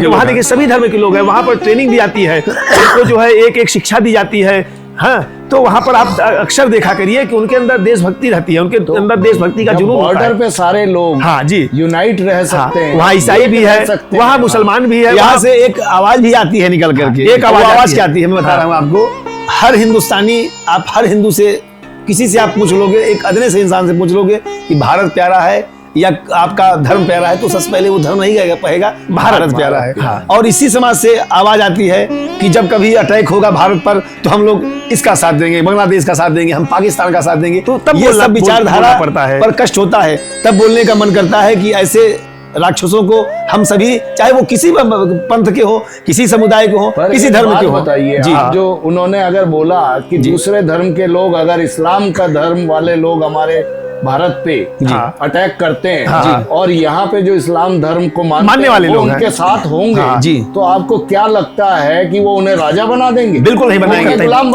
वहाँ देखिए सभी धर्म के लोग हैं, वहाँ पर ट्रेनिंग दी जाती है, उनको जो है एक एक शिक्षा दी जाती है। हाँ, तो वहाँ पर आप अक्सर देखा करिए कि उनके अंदर देशभक्ति रहती है, उनके अंदर देशभक्ति का जुनून होता है। बॉर्डर पे सारे लोग हाँ जी यूनाइट रह सकते हैं, वहाँ ईसाई भी है, वहाँ मुसलमान भी है। यहाँ से एक आवाज भी आती है निकल करके, एक आवाज क्या आती है मैं बता रहा हूँ आपको। हर हिंदुस्तानी, आप हर हिंदू से किसी से आप पूछ लोगे, एक अदने से इंसान से पूछ लोगे कि भारत प्यारा है या आपका धर्म प्यारा है, तो सबसे पहले वो धर्म नहीं कहेगा भारत प्यारा है। हाँ। और इसी समाज से आवाज आती है कि जब कभी अटैक होगा भारत पर तो हम लोग इसका साथ देंगे, बांग्लादेश का साथ देंगे, हम पाकिस्तान का साथ देंगे। तो तब ये सब विचारधारा पड़ता है, पर कष्ट होता है, तब बोलने का मन करता है कि ऐसे राक्षसों को हम सभी, चाहे वो किसी पंथ के हो, किसी समुदाय के हो, किसी धर्म के हो। बताइए जी, जो उन्होंने अगर बोला कि दूसरे धर्म के लोग अगर इस्लाम का धर्म वाले लोग हमारे भारत पे अटैक करते हैं जी, और यहाँ पे जो इस्लाम धर्म को मानने वाले लोग उनके साथ होंगे जी, तो आपको क्या लगता है कि वो उन्हें राजा बना देंगे? बिल्कुल नहीं बनाएंगे, गुलाम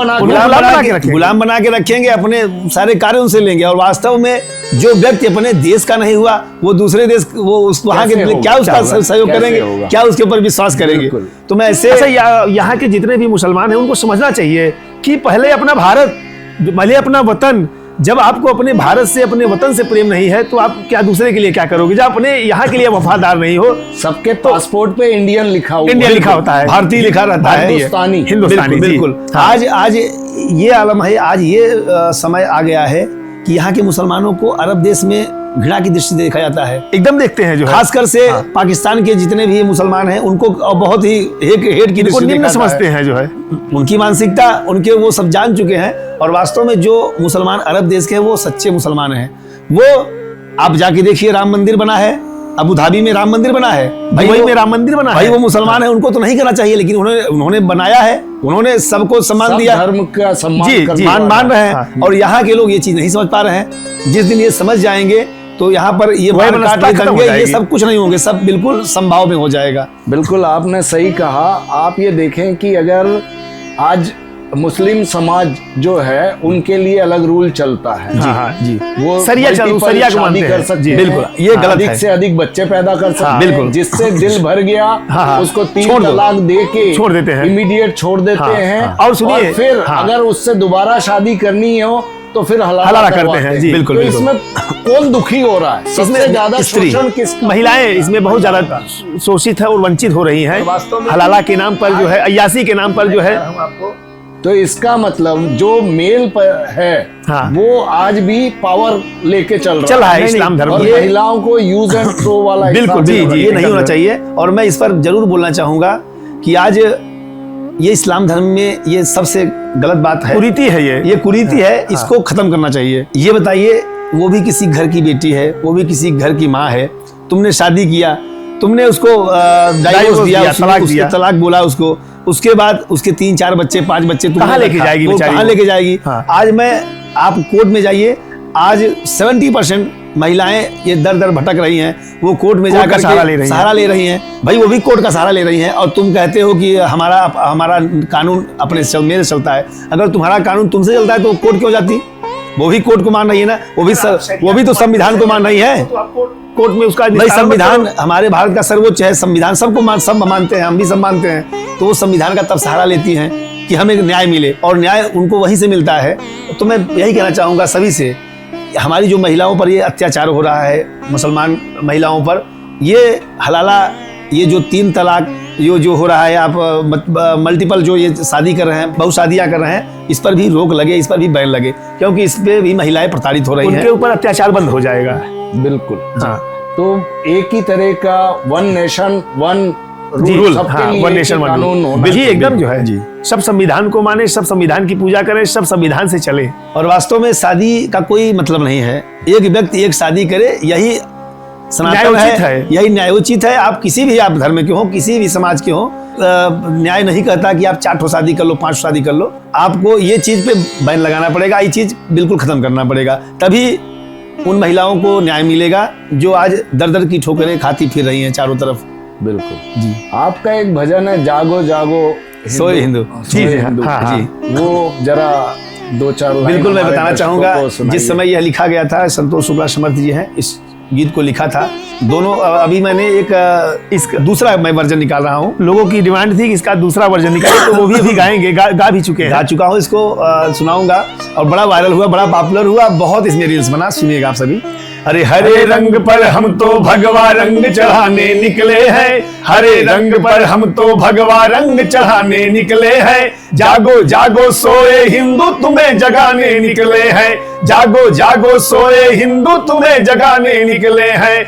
बना के रखेंगे, अपने सारे कार्य उनसे लेंगे। और वास्तव में जो व्यक्ति अपने देश का नहीं हुआ, वो दूसरे देश, वो वहाँ के क्या उसका सहयोग करेंगे, क्या उसके ऊपर विश्वास करेंगे? तो मैं ऐसे यहाँ के जितने भी मुसलमान हैं उनको समझना चाहिए कि पहले अपना भारत, पहले अपना वतन। जब आपको अपने भारत से, अपने वतन से प्रेम नहीं है, तो आप क्या दूसरे के लिए क्या करोगे? जब अपने यहाँ के लिए वफादार नहीं हो। सबके पासपोर्ट पे इंडियन लिखा होता है, भारतीय लिखा रहता है, हिंदुस्तानी। बिल्कुल। आज ये आलम है, आज ये समय आ गया है कि यहाँ के मुसलमानों को अरब देश में घृणा की दृष्टि देखा जाता है, एकदम देखते हैं। जो खासकर से पाकिस्तान के जितने भी मुसलमान हैं उनको बहुत ही हेट की दृष्टि निम्न समझते हैं। जो है उनकी मानसिकता, उनके वो सब जान चुके हैं। और वास्तव में जो मुसलमान अरब देश के हैं वो सच्चे मुसलमान हैं। वो आप जाके देखिए, राम मंदिर बना है, अबू धाबी में राम मंदिर बना है, दुबई में राम मंदिर बना है। भाई वो मुसलमान है, उनको तो नहीं करना चाहिए, लेकिन उन्होंने बनाया है, उन्होंने सबको सम्मान दिया, धर्म का सम्मान मान रहे हैं। और यहाँ के लोग ये चीज नहीं समझ पा रहे हैं। जिस दिन ये समझ जाएंगे तो यहाँ पर ये दंगे, ये सब कुछ नहीं होंगे, सब बिल्कुल संभाव में हो जाएगा। बिल्कुल आपने सही कहा। आप ये देखें कि अगर आज मुस्लिम समाज जो है उनके लिए अलग रूल चलता है जी, वो सरिया शादी कर सकते हैं, बिल्कुल ये गलत अधिक से अधिक बच्चे पैदा कर सकते हैं, बिल्कुल, जिससे दिल भर गया उसको 3 तलाक दे के छोड़ देते हैं, इमीडिएट छोड़ देते हैं। और सुनिए, फिर अगर उससे दोबारा शादी करनी हो तो फिर हलाला करते हैं जी। बिल्कुल, तो इसमें कौन दुखी हो रहा है? सबसे ज्यादा शोषण किसका? महिलाएं इसमें बहुत ज्यादा शोषित है और वंचित हो रही हैं। हलाला के नाम पर जो है, अय्यासी के नाम पर जो है। तो इसका मतलब जो मेल पर है वो आज भी पावर लेके चल रहा है इस्लाम धर्म। और महिलाओं को यूज एंड थ्रो वाला बिल्कुल जी, ये नहीं होना चाहिए। और मैं इस पर जरूर बोलना चाहूंगा कि आज ये इस्लाम धर्म में ये सबसे गलत बात है, कुरीति है, ये कुरीति है, इसको खत्म करना चाहिए। ये बताइए, वो भी किसी घर की बेटी है, वो भी किसी घर की माँ है, तुमने शादी किया, तुमने उसको डाइवोर्स दिया, तलाक बोला उसको, उसके बाद उसके 3-4 बच्चे 5 बच्चे कहाँ लेके जाएगी? कहाँ लेके जाएगी? आज आप कोर्ट में जाइए, आज 70% महिलाएं ये दर दर भटक रही हैं, वो कोर्ट में जाकर सहारा ले रही हैं। भाई वो भी कोर्ट का सहारा ले रही हैं, और तुम कहते हो कि हमारा कानून मेरे चलता है। अगर तुम्हारा कानून तुमसे चलता है तो कोर्ट क्यों जाती? वो भी कोर्ट को मान रही है ना, वो भी तो संविधान को मान रही है। कोर्ट में उसका भाई संविधान हमारे भारत का सर्वोच्च है, संविधान सबको सब मानते हैं, हम भी सब मानते हैं। तो वो संविधान का तब सहारा लेती हैं कि हमें न्याय मिले, और न्याय उनको वहीं से मिलता है। तो मैं यही कहना चाहूँगा सभी से, हमारी जो महिलाओं पर ये अत्याचार हो रहा है, मुसलमान महिलाओं पर, ये हलाला, ये जो 3 तलाक जो हो रहा है, आप मल्टीपल जो ये शादी कर रहे हैं, बहुशादियाँ कर रहे हैं, इस पर भी रोक लगे, इस पर भी बैन लगे, क्योंकि इस पे भी महिलाएं प्रताड़ित हो रही हैं। उनके ऊपर अत्याचार बंद हो जाएगा। बिल्कुल। हाँ, तो एक ही तरह का one nation one rule, one nation one rule जी, एकदम जो है जी, सब संविधान को माने, सब संविधान की पूजा करें, सब संविधान से चले। और वास्तव में शादी का कोई मतलब नहीं है, एक व्यक्ति एक शादी करे, यही सनातन है, यही न्यायोचित है। आप किसी भी, आप धर्म के हो, किसी भी समाज के हो, न्याय नहीं कहता कि आप 4 शादी कर लो, 5 शादी कर लो। आपको ये चीज पे बैन लगाना पड़ेगा, ये चीज बिल्कुल खत्म करना पड़ेगा, तभी उन महिलाओं को न्याय मिलेगा जो आज दर दर की ठोकरें खाती फिर रही हैं चारों तरफ। बिल्कुल जी। आपका एक भजन है, जागो जागो सोए हिंदू जी, हाँ, वो जरा 2-4 बिल्कुल मैं बताना चाहूंगा। जिस समय यह लिखा गया था, संतोष शुक्ला समर्थ जी हैं इस गीत को लिखा था। दोनों, अभी मैंने इसका दूसरा मैं वर्जन निकाल रहा हूँ। लोगों की डिमांड थी कि इसका दूसरा वर्जन निकाले, तो वो भी अभी गाएंगे, गा भी चुके हैं, गा चुका हूँ, इसको सुनाऊंगा। और बड़ा वायरल हुआ, बड़ा पॉपुलर हुआ, बहुत इसमें रील्स बना, सुनिएगा आप सभी। अरे हरे रंग पर हम तो भगवा रंग चढ़ाने निकले हैं, हरे रंग पर हम तो भगवा रंग चढ़ाने निकले हैं। जागो जागो सोए हिंदू तुम्हें जगाने निकले हैं, जागो जागो सोए हिंदू तुम्हें जगाने निकले हैं।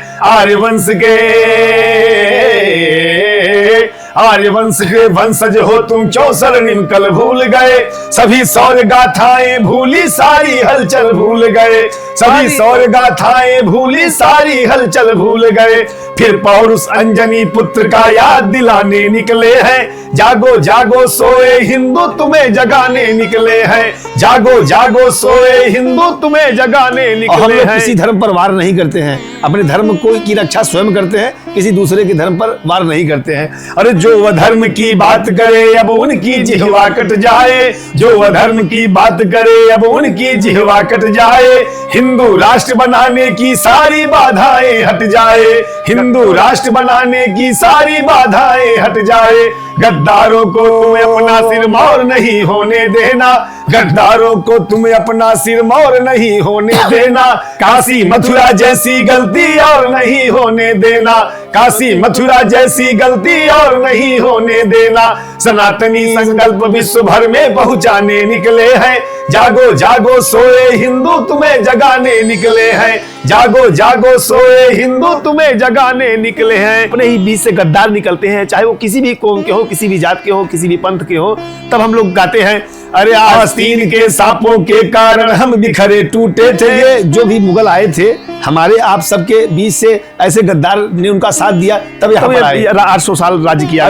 आर्यवंश के वंशज हो तुम, क्यों सरनिम कल भूल गए, सभी सौर गाथाएं भूली सारी हलचल भूल गए, सभी सौर गाथाएं भूली सारी हलचल भूल गए। फिर पौरुष अंजनी पुत्र का याद दिलाने निकले हैं, जागो जागो सोए हिंदू तुम्हें जगाने निकले हैं, जागो जागो सोए हिंदू तुम्हें जगाने निकले हैं। किसी धर्म पर वार नहीं करते हैं, अपने धर्म की रक्षा स्वयं करते हैं, किसी दूसरे के धर्म पर वार नहीं करते हैं। अरे जो वह धर्म की बात करे अब उनकी जिह्वा कट जाए, जो वह धर्म की बात करे अब उनकी जिह्वा कट जाए। हिंदू राष्ट्र बनाने की सारी बाधाएं हट जाए, हिंदू राष्ट्र बनाने की सारी बाधाएं हट जाए। गद्दारों को तुम्हें अपना सिर मौर नहीं होने देना, गद्दारों को तुम्हें अपना सिर मौर नहीं होने देना। काशी मथुरा जैसी गलती और नहीं होने देना, काशी मथुरा जैसी गलती और नहीं होने देना। सनातनी संकल्प विश्व भर में पहुंचाने निकले हैं, जागो जागो सोए हिंदू तुम्हें जगाने निकले हैं, जागो जागो सोए हिंदू तुम्हें जगाने निकले हैं। अपने ही बीच से गद्दार निकलते हैं, चाहे वो किसी भी कौम के हो, किसी भी जात के हो, किसी भी पंथ के हो, तब हम लोग गाते हैं, अरे आस्तीन के सांपों के कारण हम बिखरे टूटे थे। ये जो भी मुगल आए थे हमारे आप सबके बीच से, ऐसे गद्दार ने उनका साथ दिया, तब यहाँ पर आए, 800 साल राज्य किया।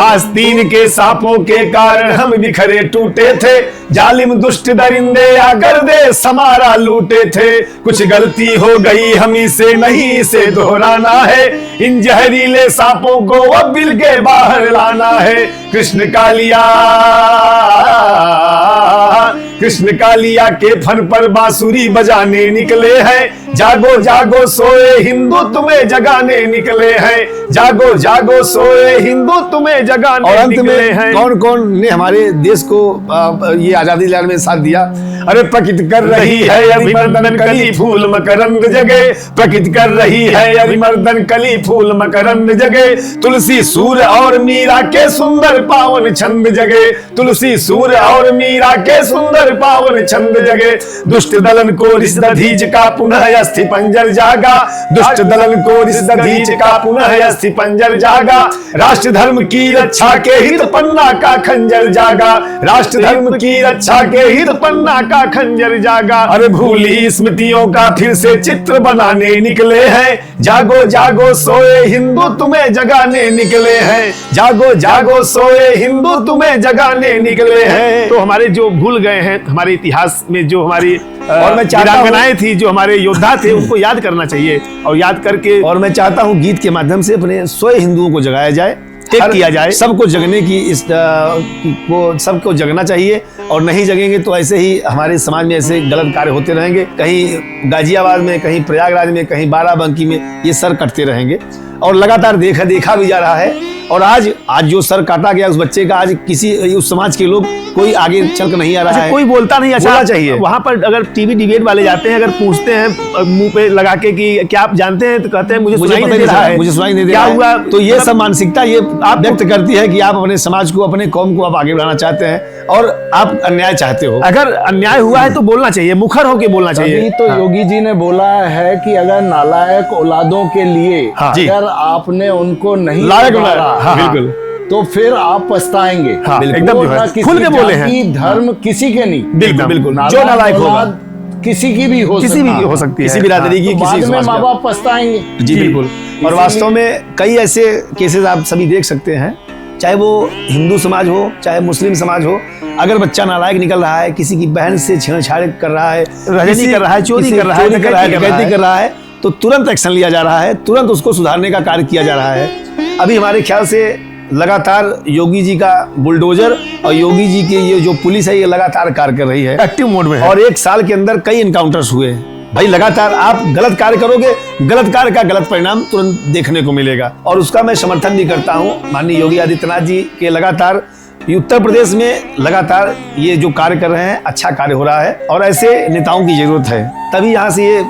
आस्तीन के सांपों के कारण हम बिखरे टूटे थे, जालिम दुष्ट दरिंदे आकर देश हमारा लूटे थे। कुछ गलती हो गई हमी से नहीं इसे दोहराना है, इन जहरीले सांपों को अब बिल के बाहर लाना है। कृष्ण कालिया के फन पर बांसुरी बजाने निकले हैं, जागो जागो सोए हिंदू तुम्हें जगाने निकले हैं, जागो जागो सोए हिंदू तुम्हें जगाने निकले हैं। कौन कौन ने हमारे देश को ये आजादी लहर में साथ दिया? अरे प्रकृत कर रही है अभिमर्दन कली फूल मकरंद जगे, प्रकृत कर रही है अभिमर्दन कली फूल मकरंद जगे। तुलसी सूर्य और मीरा के सुंदर पावन छंद जगे, तुलसी सूर्य और मीरा के सुंदर पावन छंद जगे। दुष्ट दलन को रिश्दधीज का पुनः अस्थि पंजर जागा, दुष्ट दलन को रिश्दधीज का पुनः अस्थि पंजर जागा। राष्ट्र धर्म की रक्षा के हित पन्ना का खंजर जागा, राष्ट्र धर्म की रक्षा के हित पन्ना का खंजर जागा। अरे भूली स्मृतियों का फिर से चित्र बनाने निकले हैं, जागो जागो सोए हिंदू तुम्हें जगाने निकले हैं, जागो जागो सोए हिंदू तुम्हें जगाने निकले हैं। तो हमारे जो भूल गए हैं, हमारे इतिहास में जो हमारी और मैं चाहता हूं- वीरांगनाएं थी, जो हमारे योद्धा थे, उनको याद करना चाहिए और याद करके और मैं चाहता हूँ गीत के माध्यम से अपने स्वयं हिंदुओं को जगाया जाए, एक किया जाए। सबको जगने की को सबको जगना चाहिए, और नहीं जगेंगे तो ऐसे ही हमारे समाज में ऐसे गलत कार्य होते रहेंगे। कहीं गाजियाबाद में, कहीं प्रयागराज में, कहीं बाराबंकी में ये सर कटते रहेंगे, और लगातार देखा भी जा रहा है। और आज जो सर काटा गया उस बच्चे का, आज किसी उस समाज के लोग कोई आगे चल कर नहीं आ रहा है, कोई बोलता नहीं। अच्छा, बोलना चाहिए। वहाँ पर अगर टीवी डिबेट वाले जाते हैं, अगर पूछते हैं मुंह पे लगा के कि क्या आप जानते हैं, तो कहते हैं मुझे सुनाई नहीं दे रहा है, मुझे सुनाई नहीं दे क्या रहा है। हुआ। तो ये सब मानसिकता ये आप व्यक्त करती है कि आप अपने समाज को, अपने कौम को आप आगे बढ़ाना चाहते हैं और आप अन्याय चाहते हो। अगर अन्याय हुआ है तो बोलना चाहिए, मुखर होके बोलना तभी चाहिए। तो योगी जी ने बोला है कि अगर नालायक औलादों के लिए हाँ, जी। अगर आपने उनको नहीं लायक उतारा, बनाया, हाँ, बिल्कुल। तो फिर आप पछताएंगे। हाँ, बिल्कुल। एकदम जो है, ना किसी खुल के बोले हैं। जाति, धर्म किसी के नहीं, बिल्कुल, बिल्कुल। जो नालायक होगा, औलाद किसी की भी हो किसी सकती भी है। हो सकती है, किसी बिरादरी की, तो किसी बाद में समाज माँ का। बाप पछताएंगे। जी जी। बिल्कुल। और इसीलिए- वास्तव में कई ऐसे केसेस आप सभी देख सकते हैं, चाहे वो हिंदू समाज हो, चाहे मुस्लिम समाज हो, अगर बच्चा नालायक निकल रहा है, किसी की बहन से छेड़छाड़ कर रहा है, रजनी कर रहा है, चोरी कर रहा है, डकैती कर रहा है, तो तुरंत एक्शन लिया जा रहा है, तुरंत उसको सुधारने का कार्य किया जा रहा है। अभी हमारे ख्याल से लगातार योगी जी का बुलडोजर और योगी जी की ये जो पुलिस है, ये लगातार कार्य कर रही है, एक्टिव मोड में है। और एक साल के अंदर कई इनकाउंटर्स हुए। भाई लगातार आप गलत कार्य करोगे, गलत कार्य का गलत परिणाम तुरंत देखने को मिलेगा, और उसका मैं समर्थन भी करता हूँ। माननीय योगी आदित्यनाथ जी के लगातार उत्तर प्रदेश में लगातार ये जो कार्य कर रहे हैं, अच्छा कार्य हो रहा है, और ऐसे नेताओं की जरूरत है, तभी यहाँ से ये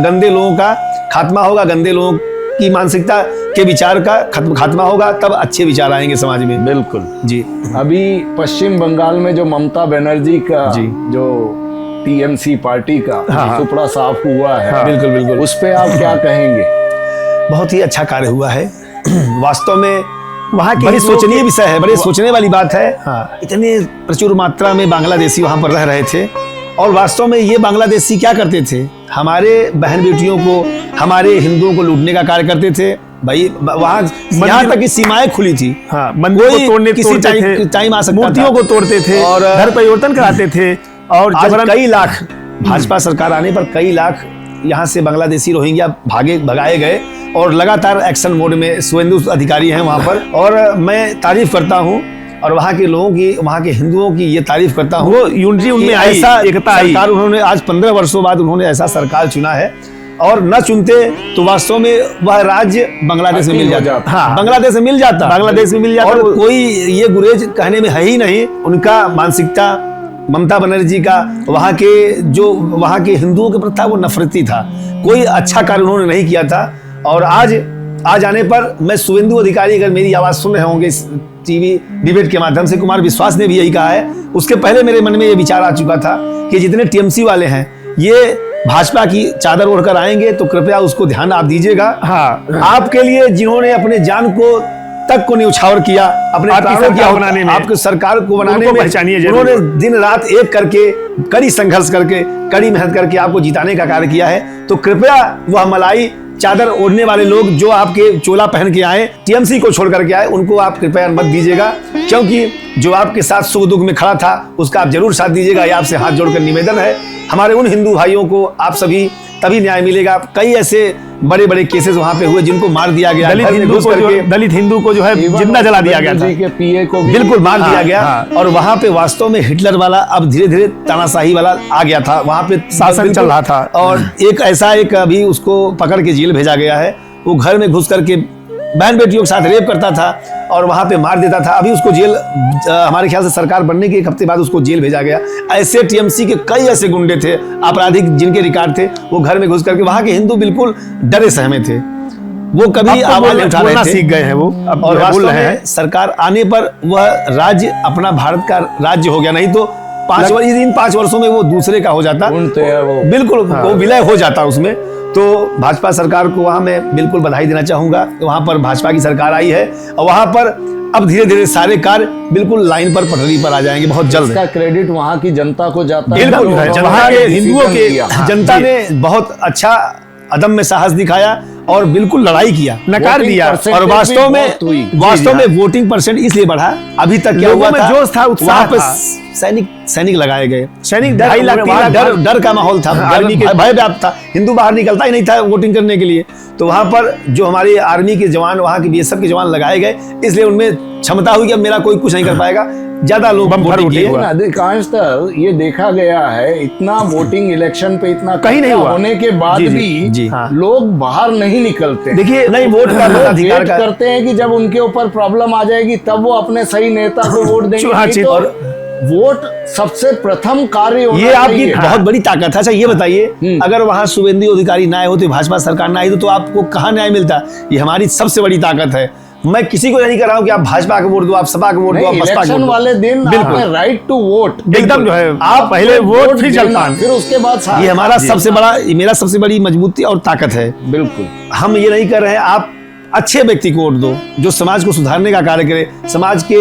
गंदे लोगों का खात्मा होगा, गंदे लोगों की मानसिकता के विचार का खात्मा होगा, तब अच्छे विचार आएंगे समाज में। बिल्कुल जी। अभी पश्चिम बंगाल में जो ममता बनर्जी का जी। जो टीएमसी पार्टी का हाँ। सुपड़ा साफ हुआ है, हाँ, बिल्कुल बिल्कुल, उस पे आप क्या कहेंगे? बहुत ही अच्छा कार्य हुआ है। वास्तव में वहाँ के बड़ी हिंदुओं सोचनीय के- विषय है, बड़ी सोचने वाली बात है। हाँ। इतने प्रचुर मात्रा में बांग्लादेशी वहां पर रह रहे थे, और वास्तव में ये बांग्लादेशी क्या करते थे, हमारे बहन बेटियों को, हमारे हिंदुओं को लूटने का कार्य करते थे। भाई वहां यहाँ तक की सीमाएं खुली थी। हाँ, मंदिर कोई को तोड़ते थे, टाइम आ सकता मूर्तियों था। को तोड़ते थे, और धर्म परिवर्तन कराते थे, और आज जबरन कई लाख, भाजपा सरकार आने पर कई लाख यहाँ से बांग्लादेशी रोहिंग्या भगाए गए, और लगातार एक्शन मोड में शुभेंदु अधिकारी हैं वहाँ पर, और मैं तारीफ करता हूँ, और वहाँ के लोगों की, वहाँ के हिंदुओं की ये तारीफ करता हूँ। वो यूनिटी उनमें आई, ऐसा एकता आई। सरकार उन्होंने आज 15 वर्षों बाद उन्होंने ऐसा सरकार चुना है, और न चुनते तो वास्तव में वह राज्य बांग्लादेश में मिल जाता। हाँ। बांग्लादेश में मिल जाता, बांग्लादेश में मिल जाता। और कोई ये गुरेज कहने में है ही नहीं। उनका मानसिकता, ममता बनर्जी का, वहाँ के हिंदुओं के प्रति था, वो नफरती था, कोई अच्छा कार्य उन्होंने नहीं किया था। और आज आने पर मैं शुभेंदु अधिकारी, अगर मेरी आवाज सुन रहे होंगे इस टीवी डिबेट के माध्यम से, कुमार विश्वास ने भी यही कहा है, उसके पहले मेरे मन में ये विचार आ चुका था कि जितने टीएमसी वाले हैं ये भाजपा की चादर ओढ़कर आएंगे, तो कृपया उसको ध्यान आप दीजिएगा। हाँ, आपके लिए जिन्होंने अपने जान को तक को न्यौछावर किया, अपने आपकी प्राणों सरकार की बनाने में, आपकी सरकार को बनाने उनको में पहचानिए जरूर। उन्होंने दिन रात एक करके, कड़ी संघर्ष करके, कड़ी मेहनत करके आपको जिताने का कार्य किया है। तो कृपया वह मलाई चादर ओढ़ने वाले लोग जो आपके चोला पहन के आए, टीएमसी को छोड़ करके आए, उनको आप कृपया मत दीजिएगा, क्योंकि जो आपके साथ सुख दुख में खड़ा था उसका आप जरूर साथ दीजिएगा। ये आपसे हाथ जोड़कर निवेदन है। हमारे उन हिंदू भाइयों को आप सभी तभी न्याय मिलेगा। कई ऐसे बड़े बड़े केसेस वहां पे हुए जिनको मार दिया गया, दलित हिंदू को जो है जिंदा जला दिया गया था, के पीए को भी बिल्कुल मार दिया गया। हाँ। और वहां पे वास्तव में हिटलर वाला अब धीरे धीरे तानाशाही वाला आ गया था, वहां पे शासन चल रहा था। और एक अभी उसको पकड़ के जेल भेजा गया है। वो घर में घुस करके बहन बेटियों के साथ रेप करता था और वहां पे मार देता था। अभी उसको जेल, हमारे ख्याल से सरकार बनने के एक हफ्ते बाद उसको जेल भेजा गया। ऐसे टीएमसी के कई ऐसे गुंडे थे, आपराधिक जिनके रिकॉर्ड थे, वो घर में घुस करके, वहां के हिंदू बिल्कुल डरे सहमे थे, वो कभी आवाज उठा रहे थे, सीख गए हैं वो। अब और बोल वास्तव रहे हैं में सरकार आने पर वह राज्य अपना भारत का राज्य हो गया, नहीं तो 5 वर्ष, इन 5 वर्षों में वो दूसरे का हो जाता, बिल्कुल वो विलय हो जाता उसमें। तो भाजपा सरकार को वहां मैं बिल्कुल बधाई देना चाहूंगा। वहां पर भाजपा की सरकार आई है और वहां पर अब धीरे धीरे सारे कार्य बिल्कुल लाइन पर, पटरी पर आ जाएंगे बहुत जल्द। इसका क्रेडिट वहां की जनता को जाता है। बिल्कुल, वहां वहां के हिंदुओं के किया। जनता ने बहुत अच्छा अदम्य साहस दिखाया और बिल्कुल लड़ाई किया, नकार दिया। और वास्तव में वोटिंग परसेंट इसलिए बढ़ा। अभी तक क्या हुआ था, जोश था, उत्साह वहाँ पे था। सैनिक लगाए गए, सैनिक 2.5 लाख 3 लाख डर का माहौल था, भय व्याप्त था, हिंदू बाहर निकलता ही नहीं था वोटिंग करने के लिए। तो वहां पर जो हमारी आर्मी के जवान, वहां के बीएसएफ के जवान लगाए गए, इसलिए उनमें क्षमता हुई कि अब मेरा कोई कुछ नहीं कर पाएगा, ज्यादा लोग वोटिंग किए। अधिकांशतः ये देखा गया है, इतना वोटिंग इलेक्शन पे इतना कहीं नहीं हुआ होने के बाद भी लोग बाहर नहीं निकलते। देखिए नहीं, वोट का वेट करते हैं कि जब उनके ऊपर प्रॉब्लम आ जाएगी तब वो अपने सही नेता को वोट देंगे। तो वोट सबसे प्रथम कार्य होना ये आपकी बहुत बड़ी ताकत है। अच्छा ये बताइए, अगर वहां शुभेंदु अधिकारी ना आए होते, भाजपा सरकार ना आई तो आपको कहाँ न्याय मिलता? ये हमारी सबसे बड़ी ताकत है। मैं किसी को नहीं कर रहा हूँ कि आप भाजपा को वोट दो, आप सपा को वोट दो, आप बसपा को वोट दो। वाले दिन आपने राइट टू वोट एकदम जो है, आप पहले वोट फिर जलपान, फिर उसके बाद ये हमारा सबसे बड़ा, मेरा सबसे बड़ी मजबूती और ताकत है। बिल्कुल, हम ये नहीं कर रहे हैं आप अच्छे व्यक्ति को वोट दो, जो समाज को सुधारने का कार्य करे, समाज के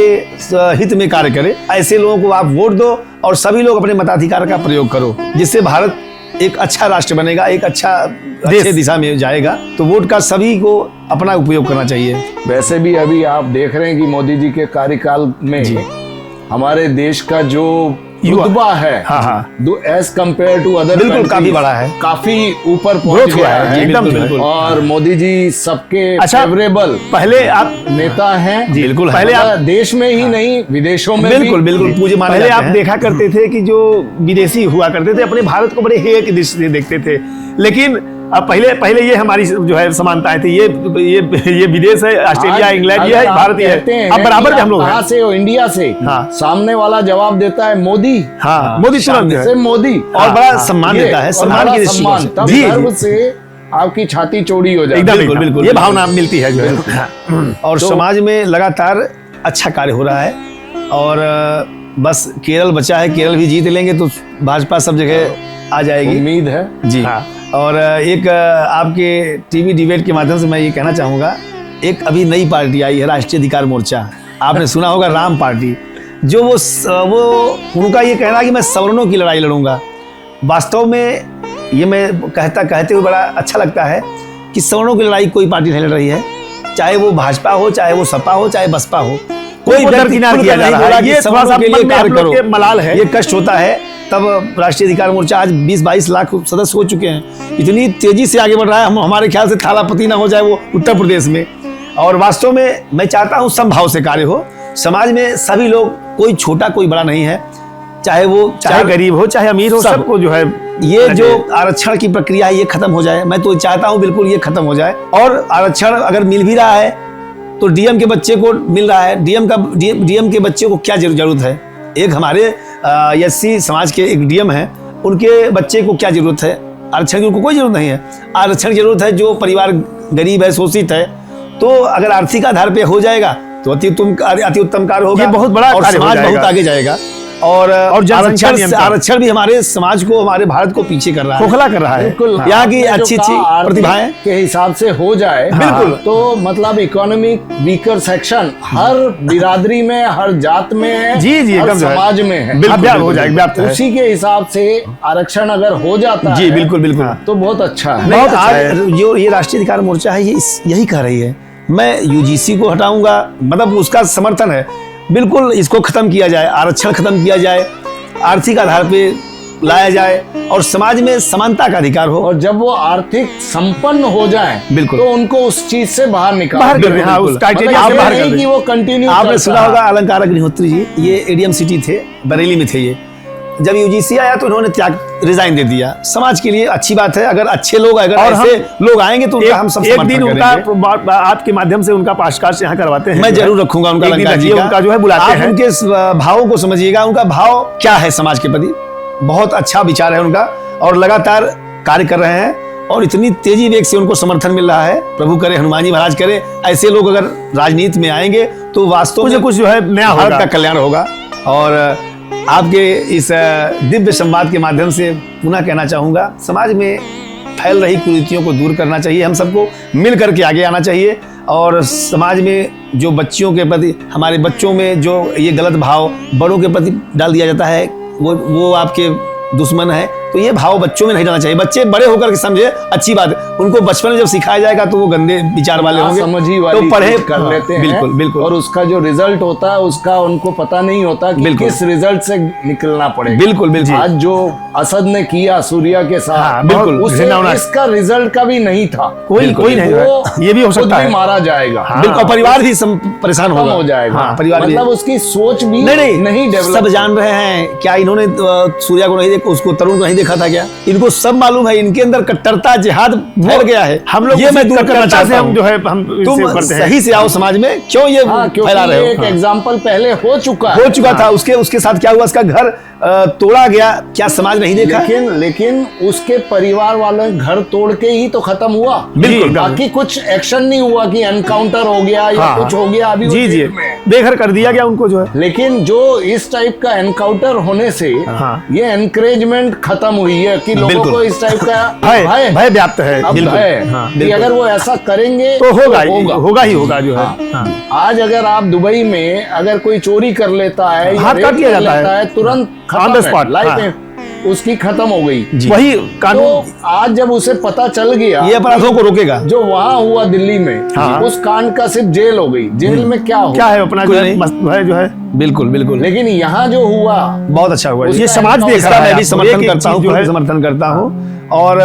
हित में कार्य करे, ऐसे लोगों को आप वोट दो और सभी लोग अपने मताधिकार का प्रयोग करो, जिससे भारत एक अच्छा राष्ट्र बनेगा, एक अच्छे दिशा में जाएगा। तो वोट का सभी को अपना उपयोग करना चाहिए। वैसे भी अभी आप देख रहे हैं कि मोदी जी के कार्यकाल में हमारे देश का जो रुतबा है, एज कम्पेयर टू अदर, बिल्कुल काफी बड़ा है, काफी ऊपर पहुंच गया है एकदम। और मोदी जी सबके फेवरेबल पहले आप नेता हैं। बिल्कुल, पहले आप देश में ही नहीं विदेशों में बिल्कुल पूज्य माने पहले आप देखा करते थे कि जो विदेशी हुआ करते थे अपने भारत को बड़े हेय की दृष्टि से देखते थे, लेकिन अब पहले ये हमारी जो है समानताएं थी, ये विदेश है, ऑस्ट्रेलिया, इंग्लैंड, ये है, भारत ये है, अब बराबर के हम लोग हैं। कहाँ से हो? इंडिया से। सामने वाला जवाब देता है मोदी। मोदी तुरंत मोदी, और बड़ा सम्मान देता है, सम्मान की दृष्टि से गर्व से आपकी छाती चौड़ी हो जाती है। बिल्कुल, ये भावना मिलती है जो है। और समाज में लगातार अच्छा कार्य हो रहा है। और बस केरल बचा है, केरल भी जीत लेंगे तो भाजपा सब जगह आ जाएगी, उम्मीद है जी। और एक आपके टीवी डिबेट के माध्यम से मैं ये कहना चाहूँगा, एक अभी नई पार्टी आई है, राष्ट्रीय अधिकार मोर्चा, आपने सुना होगा, राम पार्टी, जो वो उनका ये कहना है कि मैं सवर्णों की लड़ाई लड़ूंगा। वास्तव में ये मैं कहते हुए बड़ा अच्छा लगता है कि सवर्णों की लड़ाई कोई पार्टी नहीं लड़ रही है, चाहे वो भाजपा हो, चाहे वो सपा हो, चाहे बसपा हो, कोई दरकिनार किया जा रहा है। ये सवर्णों के लिए कार्य करो, मलाल है, ये कष्ट होता है। तब राष्ट्रीय अधिकार मोर्चा आज 20-22 लाख सदस्य हो चुके हैं, इतनी तेजी से आगे बढ़ रहा है, हमारे ख्याल से थालापति ना हो जाए वो उत्तर प्रदेश में। और वास्तव में मैं चाहता हूँ समभाव से कार्य हो, समाज में सभी लोग, कोई छोटा कोई बड़ा नहीं है, चाहे गरीब हो चाहे अमीर हो, सबको जो है ये जो आरक्षण की प्रक्रिया है ये खत्म हो जाए। मैं तो चाहता हूँ बिल्कुल ये खत्म हो जाए। और आरक्षण अगर मिल भी रहा है तो डीएम के बच्चे को मिल रहा है, डीएम के बच्चे को क्या जरूरत है? एक हमारे एससी समाज के एक डीएम है, उनके बच्चे को क्या जरूरत है? आरक्षण की उनको कोई जरूरत नहीं है। आरक्षण की जरूरत है जो परिवार गरीब है, शोषित है। तो अगर आर्थिक आधार पे हो जाएगा तो अति उत्तम कार्य होगा, ये बहुत बड़ा और समाज बहुत आगे जाएगा। और आरक्षण भी हमारे समाज को, हमारे भारत को पीछे कर रहा है, खोखला कर रहा है। यहाँ की अच्छी प्रतिभाएं के हिसाब से हो जाए, बिल्कुल, तो मतलब इकोनॉमिक वीकर सेक्शन हर बिरादरी में, हर जात में, जी हर समाज में है, हो जाएगा। उसी के हिसाब से आरक्षण अगर हो जाता है, जी बिल्कुल, तो बहुत अच्छा है। बहुत आज जो ये राष्ट्रीय अधिकार मोर्चा है ये यही कह रही है, मैं यूजीसी को हटाऊंगा, मतलब उसका समर्थन है, बिल्कुल इसको खत्म किया जाए, आरक्षण खत्म किया जाए, आर्थिक आधार पे लाया जाए और समाज में समानता का अधिकार हो। और जब वो आर्थिक संपन्न हो जाए, बिल्कुल, तो उनको उस चीज से बाहर कर कि वो कंटिन्यू। आपने सुना होगा अलंकार अग्निहोत्री जी, ये एडीएम सिटी थे, बरेली में थे। ये जब यूजीसी आया तो उन्होंने रिजाइन दे दिया। समाज के लिए अच्छी बात है, अगर अच्छे लोग, अगर ऐसे लोग आएंगे तो उनका हम सब एक दिन उनका आपके माध्यम से उनका पास्टकास्ट यहाँ करवाते हैं। मैं जरूर रखूंगा उनका, अलंकार जी उनका जो है बुलाते हैं। आप उनके भावों को समझिएगा, उनका भाव क्या है समाज के प्रति, बहुत अच्छा विचार है उनका और लगातार कार्य कर रहे हैं और इतनी तेजी वेग से उनको समर्थन मिल रहा है। प्रभु करे, हनुमान जी महाराज करे, ऐसे लोग अगर राजनीति में आएंगे तो वास्तव में कुछ जो है नया भारत का कल्याण होगा। और आपके इस दिव्य संवाद के माध्यम से पुनः कहना चाहूँगा, समाज में फैल रही कुरीतियों को दूर करना चाहिए, हम सबको मिल करके आगे आना चाहिए। और समाज में जो बच्चियों के प्रति, हमारे बच्चों में जो ये गलत भाव बड़ों के प्रति डाल दिया जाता है, वो आपके दुश्मन है, तो ये भाव बच्चों में नहीं रहना चाहिए। बच्चे बड़े होकर के समझे, अच्छी बात है, उनको बचपन में जब सिखाया जाएगा तो वो गंदे विचार वाले होंगे, समझी तो वाली पढ़े चीज कर लेते हैं। बिल्कुल बिल्कुल। और उसका जो रिजल्ट होता है उसका उनको पता नहीं होता कि बिल्कुल। किस रिजल्ट से निकलना पड़ेगा। बिल्कुल बिल्कुल। आज जो असद ने किया सूर्या के साथ, हाँ, बिल्कुल, उसे घृणा होना। इसका रिजल्ट का भी नहीं था, कोई नहीं है। ये भी हो सकता है, मारा जाएगा। बिल्कुल। और परिवार भी परेशाान खत्म हो जाएगा। हाँ, परिवार भी मतलब उसकी सोच भी नहीं डेवलप। सब जान रहे हैं क्या इन्होंने सूर्या को नहीं देखा, उसको तरुण को नहीं देखा था क्या? इनको सब मालूम है, इनके अंदर कट्टरता जिहाद फैल गया है। हम लोग ये मैं दूर करना चाहता से हम हूं। जो है हम तुम करते हैं। सही से आओ समाज में, क्यों ये फैला रहे हो? एक एग्जाम्पल पहले हो चुका था। उसके साथ क्या हुआ? उसका घर तोड़ा गया, क्या समाज नहीं देखा? लेकिन उसके परिवार वालों ने घर तोड़ के ही तो खत्म हुआ। बिल्कुल। बाकी कुछ एक्शन नहीं हुआ कि एनकाउंटर हो गया या कुछ हो गया। अभी जी बेघर कर दिया गया उनको जो है। लेकिन जो इस टाइप का एनकाउंटर होने से ये एनकरेजमेंट खत्म हुई है कि लोगों को इस टाइप का भय व्याप्त है। कि अगर वो ऐसा करेंगे तो होगा ही होगा जो है। आज अगर आप दुबई में अगर कोई चोरी कर लेता है, हाथ काट लिया जाता है तुरंत ऑन द स्पॉट, लाइफ उसकी खत्म हो गई। वही कानून। तो आज जब उसे पता चल गया, ये अपराधों को रोकेगा। जो वहाँ हुआ दिल्ली में, उस कांड का सिर्फ जेल हो गई। जेल में क्या है अपना जो है बिल्कुल बिल्कुल। लेकिन यहाँ जो हुआ बहुत अच्छा हुआ। ये समाज देख रहा है। मैं भी समर्थन करता हूँ। और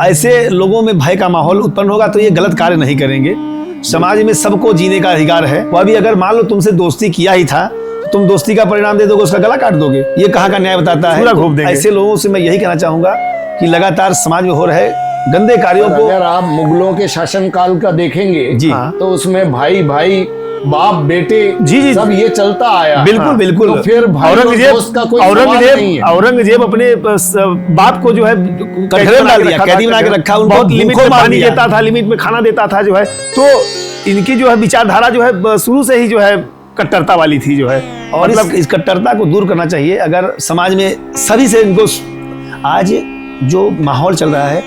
ऐसे लोगों में भय का माहौल उत्पन्न होगा तो ये गलत कार्य नहीं करेंगे। समाज में सबको जीने का अधिकार है। वो अभी अगर मान लो तुमसे दोस्ती किया ही था, तुम दोस्ती का परिणाम दे दोगे, उसका गला काट दोगे, ये कहाँ का न्याय बताता है? तो ऐसे लोगों से मैं यही कहना चाहूंगा कि लगातार समाज में हो रहे गंदे कार्यों को, अगर आप मुगलों के शासनकाल का देखेंगे जी, तो उसमें भाई भाई, बाप बेटे, जी सब ये चलता आया। बिल्कुल बिल्कुल। तो फिर औरंगजेब अपने बाप को जो है कटघरे में डाल दिया, कैदी बना के रखा, उनको लिमिट में पानी देता था, लिमिट में खाना देता था जो है। तो इनकी जो है विचारधारा जो है शुरू से ही जो है कट्टरता वाली थी जो है। और मतलब इस कट्टरता को दूर करना चाहिए। अगर समाज में सभी से इनको, आज जो माहौल चल रहा है,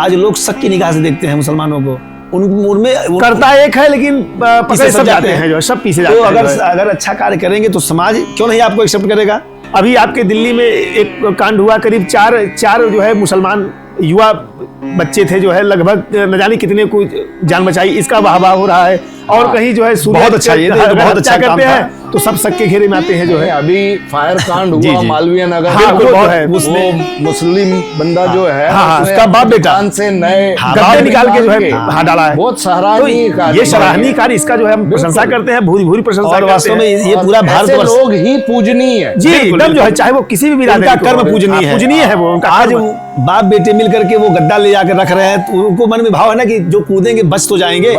आज लोग शक की निगाह से देखते हैं मुसलमानों को। उनमें करता एक है लेकिन पीछे सब जाते हैं जो सब पीछे जाते हैं। तो अगर अच्छा कार्य करेंगे तो समाज क्यों नहीं आपको एक्सेप्ट करेगा? अभी आपके दिल्ली में एक कांड हुआ, करीब चार जो है मुसलमान युवा बच्चे थे जो है, लगभग न जाने कितने को जान बचाई। इसका वाहवाह हो रहा है। और कहीं जो है बहुत अच्छा, ये तो बहुत अच्छा करते हैं तो सब सबके घेरे में आते हैं जो है। अभी फायर कांड हुआ मालवीय नगर, वो मुस्लिम बंदा जो है, उसका बाप बेटा से नए गद्दे निकाल के जो है डाला है। बहुत सराहनीय कार्य, ये सराहनीय कार्य, इसका जो है हम प्रशंसा करते हैं, भूरी प्रशंसा करते हैं। वास्तव में ये पूरा भारत लोग ही पूजनीय है जी, एकदम जो है, चाहे वो किसी भी उनका कर्म पूजनीय है वो। आज बाप बेटे मिल करके वो गद्दा ले जाकर रख रहे हैं, तो उनको मन में भाव है ना कि जो कूदेंगे बच तो जाएंगे।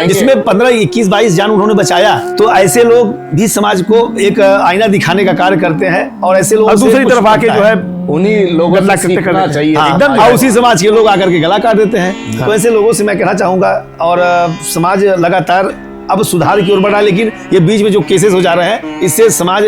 जिसमें 15, 21, 22 जान उन्होंने बचाया। तो ऐसे लोग भी समाज को एक आईना दिखाने का कार्य करते हैं। और ऐसे लोग दूसरी तरफ आके जो है उन्हीं लोगों से सीखना चाहिए एकदम। उसी समाज के लोग आकर के गला काट देते हैं। तो ऐसे लोगों से मैं कहना चाहूंगा। और समाज लगातार अब सुधार की ओर बढ़ा, लेकिन ये बीच में जो केसेस हो जा रहे हैं, इससे समाज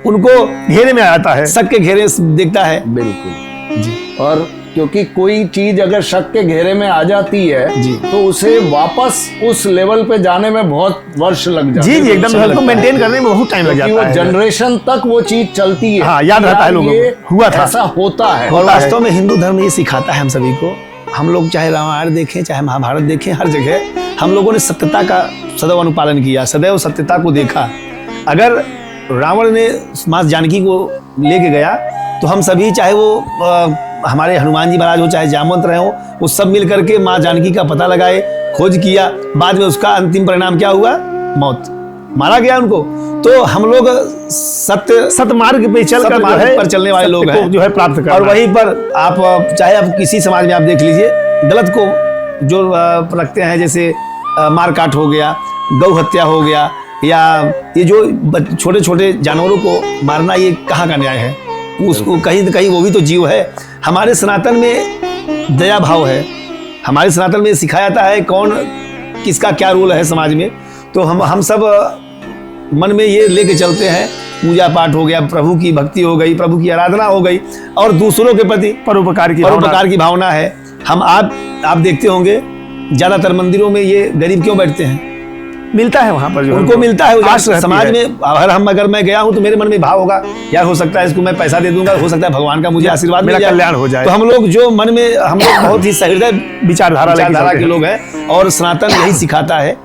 उनको घेरे में आता है, शक के घेरे देखता है। बिल्कुल जी। और क्योंकि कोई चीज अगर शक के घेरे में आ जाती है जी, तो उसे वापस उस लेवल पे जाने में बहुत वर्ष लग जाते हैं। जी एकदम, मेंटेन करने में बहुत टाइम लग जाता है। वो जनरेशन तक वो चीज चलती है। याद रहता है लोगों को, हुआ था, ऐसा होता है। और वास्तव में हिंदू धर्म ये सिखाता है हम सभी को। हम लोग चाहे रामायण देखें, चाहे महाभारत देखें, हर जगह हम लोगों ने सत्यता का सदैव अनुपालन किया, सदैव सत्यता को देखा। अगर रावण ने मां जानकी को लेके गया तो हम सभी, चाहे वो हमारे हनुमान जी महाराज हो, चाहे जामवंत रहे हो, वो सब मिल करके मां जानकी का पता लगाए, खोज किया। बाद में उसका अंतिम परिणाम क्या हुआ? मौत, मारा गया उनको। तो हम लोग सत्य मार्ग पे चलकर पर चलने वाले लोग हैं, जो है प्राप्त कर। और वहीं पर आप चाहे आप किसी समाज में आप देख लीजिए, गलत को जो रखते हैं, जैसे मारकाट हो गया, गौ हत्या हो गया, या ये जो छोटे छोटे जानवरों को मारना, ये कहाँ का न्याय है? उसको कहीं कहीं वो भी तो जीव है। हमारे सनातन में दया भाव है। हमारे सनातन में सिखाया जाता है कौन किसका क्या रोल है समाज में। तो हम सब मन में ये लेके चलते हैं, पूजा पाठ हो गया, प्रभु की भक्ति हो गई, प्रभु की आराधना हो गई, और दूसरों के प्रति परोपकार की भावना है। हम आप देखते होंगे ज्यादातर मंदिरों में ये गरीब क्यों बैठते हैं? मिलता है वहाँ पर, जो उनको मिलता है। आस रहती समाज है। में अगर मैं गया हूँ तो मेरे मन में भाव होगा, यार हो सकता है इसको मैं पैसा दे दूंगा, हो सकता है भगवान का मुझे आशीर्वाद मेरा मिल जाए, कल्याण हो जाए। तो हम लोग जो मन में, हम लोग बहुत ही सहृदय विचारधारा के लोग हैं, और सनातन यही सिखाता है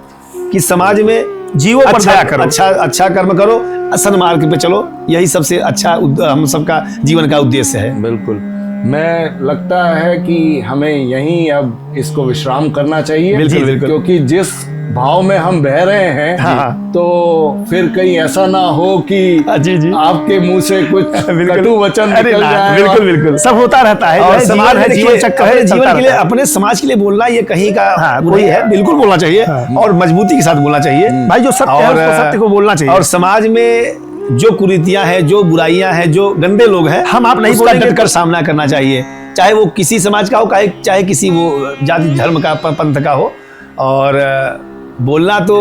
कि समाज में जीवों पर दया करो, अच्छा कर्म करो, सन्मार्ग पे चलो, यही सबसे अच्छा हम सबका जीवन का उद्देश्य है। बिल्कुल। मैं लगता है कि हमें यहीं अब इसको विश्राम करना चाहिए। बिल्कुल, बिल्कुल। क्योंकि जिस भाव में हम बह रहे हैं, हाँ। तो फिर कहीं ऐसा ना हो कि जी जी आपके मुंह से कुछ कटु वचन निकल जाए। बिल्कुल बिल्कुल, सब होता रहता है, और समाज है, जीवन चक्र है, जीवन चलता के लिए, रहता है। अपने समाज के लिए बोलना ये कहीं का हाँ, कोई है, बिल्कुल बोलना चाहिए, और मजबूती के साथ बोलना चाहिए भाई, जो सत्य है उसको सत्य को बोलना चाहिए। और समाज में जो कुरीतियां हैं, जो बुराइयां हैं, जो गंदे लोग हैं, हम आप नहीं उसका बोलेंगे डटकर सामना करना चाहिए, चाहे वो किसी समाज का हो, चाहे किसी वो जाति धर्म का, पंथ का हो। और बोलना तो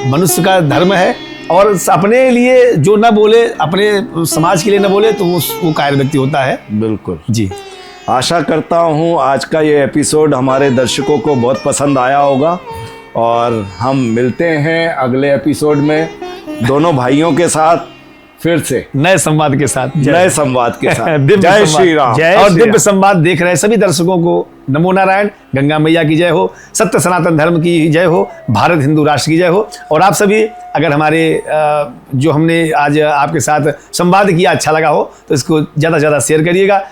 मनुष्य का धर्म है, और अपने लिए जो न बोले, अपने समाज के लिए न बोले, तो वो कायर व्यक्ति होता है। बिल्कुल जी, आशा करता हूँ आज का ये एपिसोड हमारे दर्शकों को बहुत पसंद आया होगा, और हम मिलते हैं अगले एपिसोड में दोनों भाइयों के साथ, फिर से नए संवाद के साथ, नए संवाद के साथ। दिव्य जय संवाद। श्री राम। और दिव्य संवाद देख रहे सभी दर्शकों को नमो नारायण, गंगा मैया की जय हो, सत्य सनातन धर्म की जय हो, भारत हिंदू राष्ट्र की जय हो। और आप सभी अगर हमारे जो हमने आज आपके साथ संवाद किया अच्छा लगा हो, तो इसको ज़्यादा से ज़्यादा शेयर करिएगा।